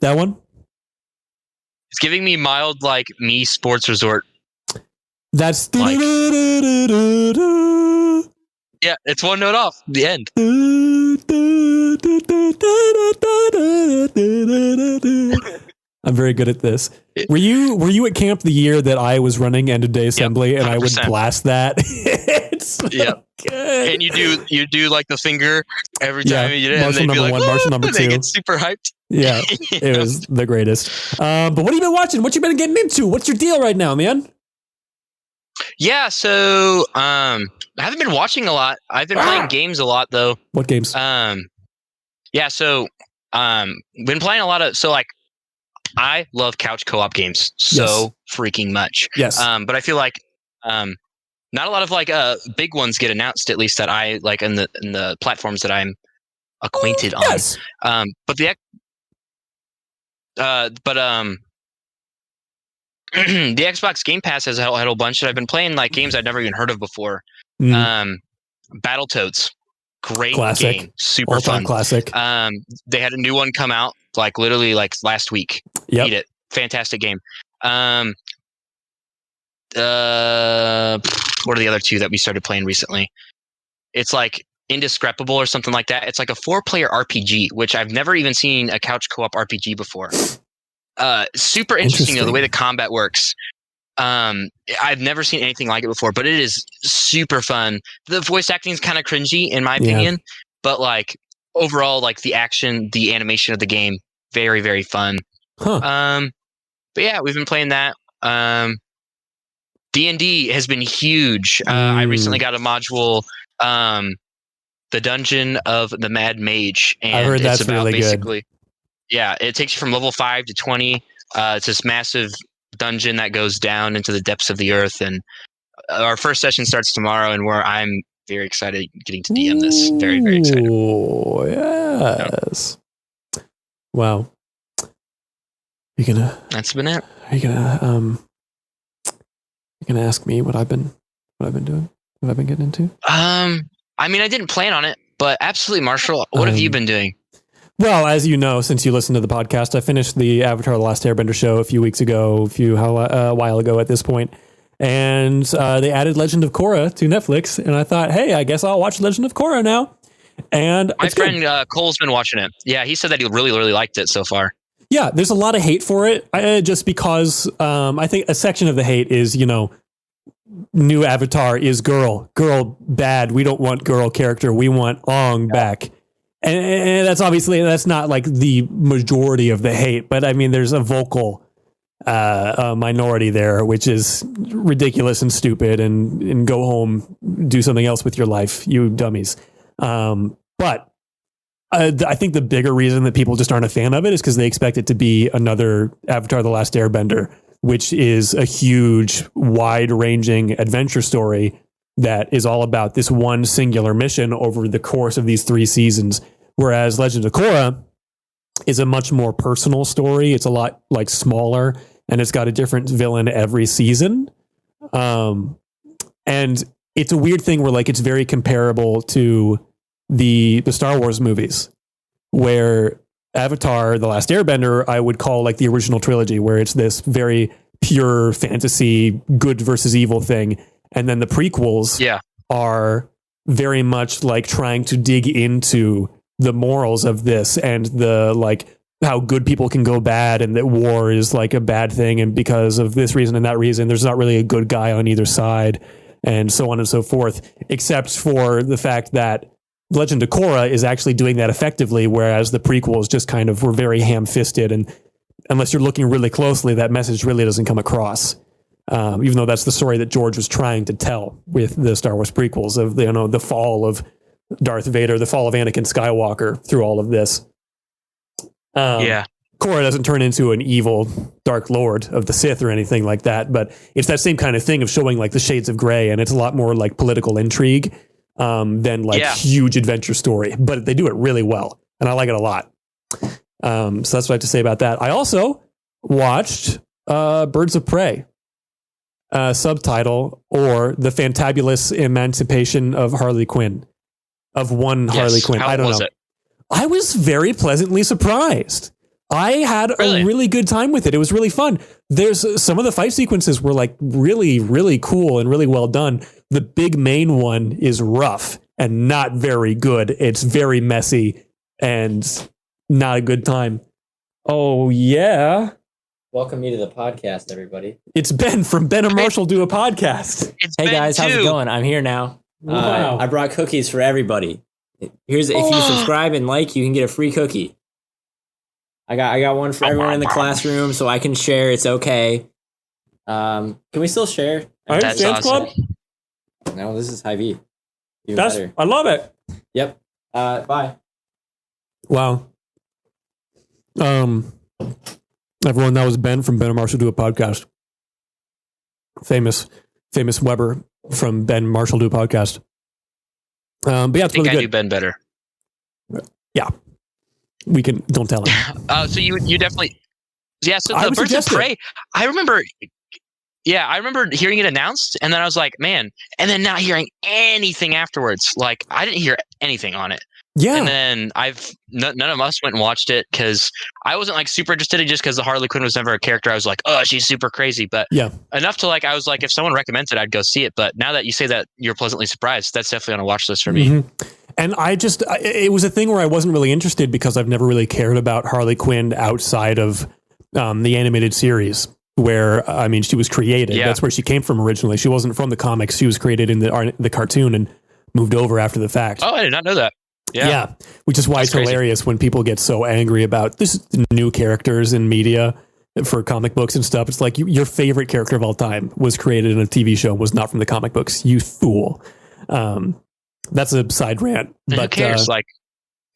that one? It's giving me mild, like, me sports resort. That's like, yeah, it's one note off. The end. I'm very good at this. Were you at camp the year that I was running end of day assembly, and I would blast that? It's so good. And you do like the finger every time you did it, and they'd be like, Marshall number two. They get super hyped. Yeah, it was the greatest. But what have you been watching? What you been getting into? What's your deal right now, man? Yeah, so I haven't been watching a lot. I've been playing games a lot though. What games? Yeah, so been playing a lot of I love couch co-op games so freaking much. Yes. But I feel like not a lot of like big ones get announced, at least that I like in the platforms that I'm acquainted on. Yes. But the Xbox Game Pass has had a whole bunch that I've been playing, like games I'd never even heard of before. Battletoads, great classic game, super all-time fun, classic. They had a new one come out like literally like last week. Yep. Beat it, fantastic game. What are the other two that we started playing recently? It's like Indescribable or something like that. It's like a 4-player RPG, which I've never even seen a couch co-op RPG before. Super interesting, though, the way the combat works. I've never seen anything like it before, but it is super fun. The voice acting is kind of cringy in my opinion, but like overall, like the action, the animation of the game, very, very fun. But yeah, we've been playing that. D&D has been huge. I recently got a module, the Dungeon of the Mad Mage, and I heard that's it's about really basically good. Yeah, it takes you from level 5 to 20. It's this massive dungeon that goes down into the depths of the earth, and our first session starts tomorrow, and I'm very excited getting to DM this. Very, very excited. Oh yes! Yeah. Wow. That's been it. Are you gonna ask me what I've been doing? What I've been getting into? I mean, I didn't plan on it, but absolutely, Marshall. What have you been doing? Well, as you know, since you listened to the podcast, I finished the Avatar: The Last Airbender show a few weeks ago, a while ago at this point, and they added Legend of Korra to Netflix, and I thought, hey, I guess I'll watch Legend of Korra now. And my friend Cole's been watching it. Yeah, he said that he really, really liked it so far. Yeah, there's a lot of hate for it, just because I think a section of the hate is, new Avatar is girl bad. We don't want girl character. We want Aang back. And that's not like the majority of the hate, but I mean, there's a vocal minority there, which is ridiculous and stupid, and go home, do something else with your life, you dummies. But I think the bigger reason that people just aren't a fan of it is because they expect it to be another Avatar: The Last Airbender, which is a huge, wide-ranging adventure story that is all about this one singular mission over the course of these 3 seasons. Whereas Legend of Korra is a much more personal story. It's a lot like smaller, and it's got a different villain every season. And it's a weird thing where like it's very comparable to the Star Wars movies, where Avatar, The Last Airbender, I would call like the original trilogy, where it's this very pure fantasy, good versus evil thing. And then the prequels are very much like trying to dig into the morals of this and the like how good people can go bad and that war is like a bad thing. And because of this reason and that reason, there's not really a good guy on either side and so on and so forth, except for the fact that Legend of Korra is actually doing that effectively, whereas the prequels just kind of were very ham-fisted. And unless you're looking really closely, that message really doesn't come across. Even though that's the story that George was trying to tell with the Star Wars prequels of the fall of Darth Vader, the fall of Anakin Skywalker through all of this. Korra doesn't turn into an evil Dark Lord of the Sith or anything like that, but it's that same kind of thing of showing like the shades of gray, and it's a lot more like political intrigue than like huge adventure story. But they do it really well, and I like it a lot. So that's what I have to say about that. I also watched Birds of Prey, subtitle, or The Fantabulous Emancipation of Harley Quinn. Harley Quinn. I don't know. I was very pleasantly surprised. I had a really good time with it. It was really fun. There's some of the fight sequences were like really, really cool and really well done. The big main one is rough and not very good. It's very messy and not a good time. Oh, yeah. Welcome me to the podcast, everybody. It's Ben from Ben and Marshall Do a Podcast. Hey guys, how's it going? I'm here now. Wow. I brought cookies for everybody. If you subscribe and like, you can get a free cookie. I got one for everyone in the classroom, so I can share. It's okay. Can we still share? That's awesome. Club? No, this is Hy-Vee. I love it. Yep. Bye. Wow. Everyone, that was Ben from Ben and Marshall Do a Podcast. Famous Weber from Ben Marshall Do a Podcast. But yeah, it's really good. I do Ben better. Yeah. We can, don't tell him. So you definitely, so the Birds of Prey, I remember hearing it announced, and then I was like, man, and then not hearing anything afterwards. Like, I didn't hear anything on it. Yeah. And then none of us went and watched it because I wasn't like super interested in just because the Harley Quinn was never a character. I was like, oh, she's super crazy. But enough to like, I was like, if someone recommends it, I'd go see it. But now that you say that you're pleasantly surprised, that's definitely on a watch list for me. Mm-hmm. And it was a thing where I wasn't really interested because I've never really cared about Harley Quinn outside of the animated series where, I mean, she was created. Yeah. That's where she came from originally. She wasn't from the comics. She was created in the cartoon and moved over after the fact. Oh, I did not know that. Yeah. Which is why it's hilarious when people get so angry about this new characters in media for comic books and stuff. It's like your favorite character of all time was created in a TV show, was not from the comic books. You fool. That's a side rant. But who cares?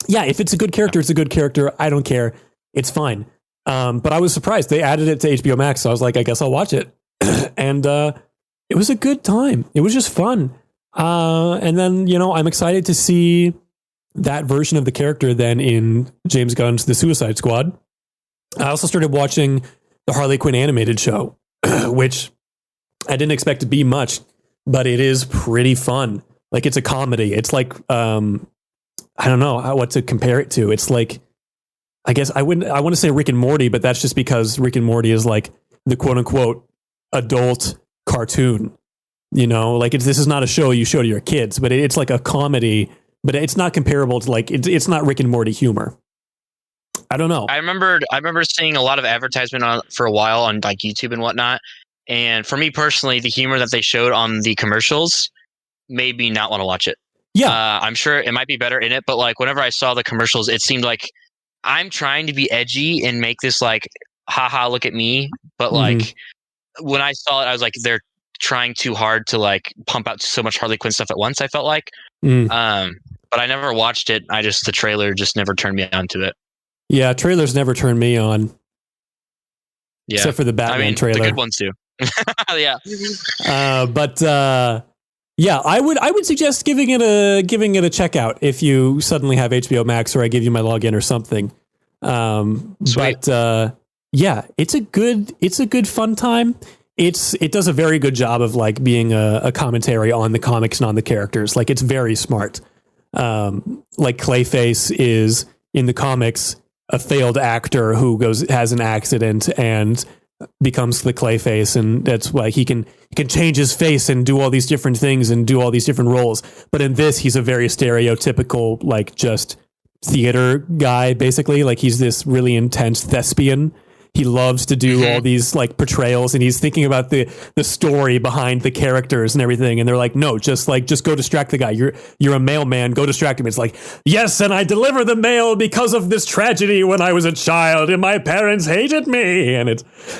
If it's a good character, it's a good character. I don't care. It's fine. But I was surprised. They added it to HBO Max. So I was like, I guess I'll watch it. And it was a good time. It was just fun. And then, I'm excited to see that version of the character then in James Gunn's The Suicide Squad. I also started watching the Harley Quinn animated show, which I didn't expect to be much, but it is pretty fun. Like, it's a comedy. It's like, I don't know what to compare it to. It's like, I guess I want to say Rick and Morty, but that's just because Rick and Morty is like the quote unquote adult cartoon, like this is not a show you show to your kids, but it's like a comedy, but it's not comparable to like, it's not Rick and Morty humor. I don't know. I remember seeing a lot of advertisement for a while on like YouTube and whatnot. And for me personally, the humor that they showed on the commercials made me not want to watch it. Yeah. I'm sure it might be better in it, but like whenever I saw the commercials, it seemed like I'm trying to be edgy and make this like, haha, look at me. But like when I saw it, I was like, they're trying too hard to like pump out so much Harley Quinn stuff at once, I felt like. But I never watched it. The trailer just never turned me on to it. Yeah, trailers never turned me on. Yeah. Except for the Batman trailer. The good ones too. Yeah. But Yeah, I would suggest giving it a check out if you suddenly have HBO Max, or I give you my login or something. Sweet. But yeah, it's a good fun time. It does a very good job of like being a commentary on the comics and on the characters. Like it's very smart. Like Clayface is in the comics a failed actor who has an accident and becomes the Clayface, and that's why he can change his face and do all these different things and do all these different roles. But in this, he's a very stereotypical, like just theater guy, basically. Like he's this really intense thespian. He loves to do all these like portrayals, and he's thinking about the story behind the characters and everything. And they're like, no, just go distract the guy. You're a mailman. Go distract him. It's like, yes, and I deliver the mail because of this tragedy when I was a child and my parents hated me. And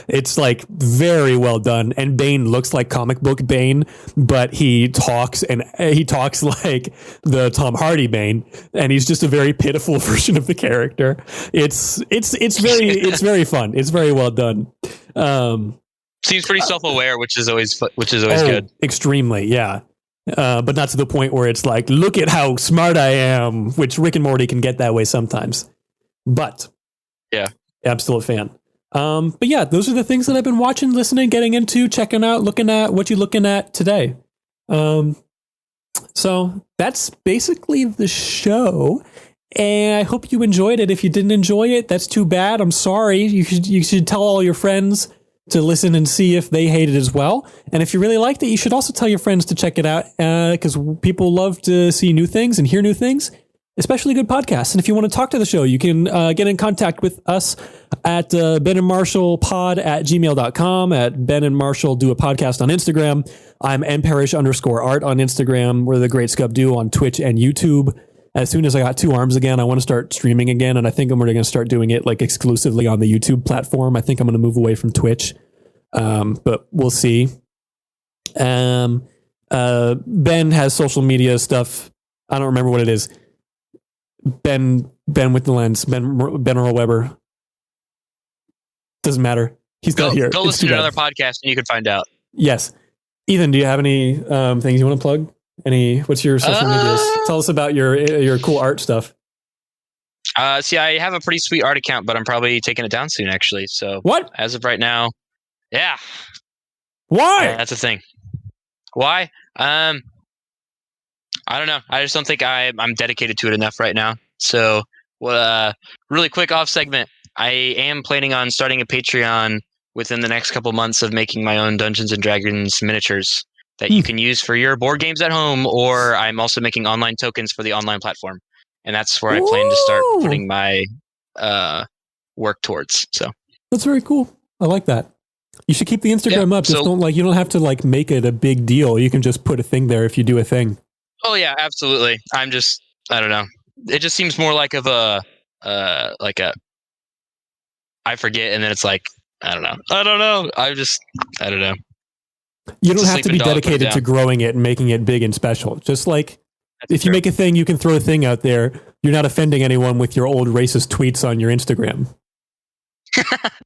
it's like very well done. And Bane looks like comic book Bane, but he talks like the Tom Hardy Bane, and he's just a very pitiful version of the character. It's very fun. It's very well done. Seems pretty self-aware, which is always good. Extremely, yeah. But not to the point where it's like, look at how smart I am, which Rick and Morty can get that way sometimes. But yeah, absolute fan. But yeah, those are the things that I've been watching, listening, getting into, checking out, looking at. What you looking at today? So that's basically the show. And I hope you enjoyed it. If you didn't enjoy it, that's too bad. I'm sorry. You should tell all your friends to listen and see if they hate it as well. And if you really liked it, you should also tell your friends to check it out, because people love to see new things and hear new things, especially good podcasts. And if you want to talk to the show, you can get in contact with us at benandmarshallpod@gmail.com, at Ben and Marshall Do a Podcast on Instagram. I'm mparish_art on Instagram. We're the Great Scub Duo on Twitch and YouTube. As soon as I got 2 arms again, I want to start streaming again, and I think I'm going to start doing it like exclusively on the YouTube platform. I think I'm going to move away from Twitch, but we'll see. Ben has social media stuff. I don't remember what it is. Ben with the lens. Ben Earl Weber. Doesn't matter. He's not here. Go listen to another podcast, and you can find out. Yes. Ethan, do you have any things you want to plug? What's your social medias? Tell us about your cool art stuff. See, I have a pretty sweet art account, but I'm probably taking it down soon, actually. So what? As of right now, yeah. Why? That's the thing. Why? I don't know. I just don't think I'm dedicated to it enough right now. So, really quick off segment. I am planning on starting a Patreon within the next couple months of making my own Dungeons and Dragons miniatures that you can use for your board games at home, or I'm also making online tokens for the online platform. And that's where I plan to start putting my work towards. So that's very cool. I like that. You should keep the Instagram up. Just you don't have to make it a big deal. You can just put a thing there if you do a thing. Oh yeah, absolutely. I don't know. It just seems more like I forget, and then it's like, I don't know. I don't know. I don't know. You don't have to be dedicated to growing it and making it big and special. Just like if you make a thing, you can throw a thing out there. You're not offending anyone with your old racist tweets on your Instagram.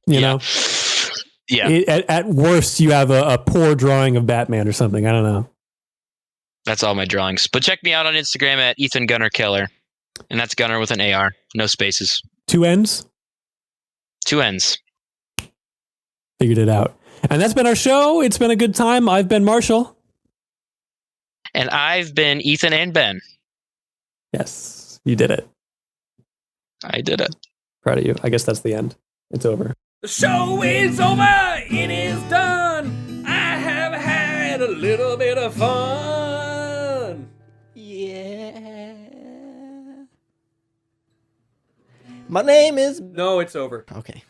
You know? Yeah. At worst, you have a poor drawing of Batman or something. I don't know. That's all my drawings. But check me out on Instagram at Ethan Gunner Keller. And that's Gunner with an AR. No spaces. 2 N's? 2 N's. Figured it out. And that's been our show. It's been a good time. I've been Marshall. And I've been Ethan and Ben. Yes, you did it. I did it. Proud of you. I guess that's the end. It's over. The show is over. It is done. I have had a little bit of fun. Yeah. My name is... No, it's over. Okay.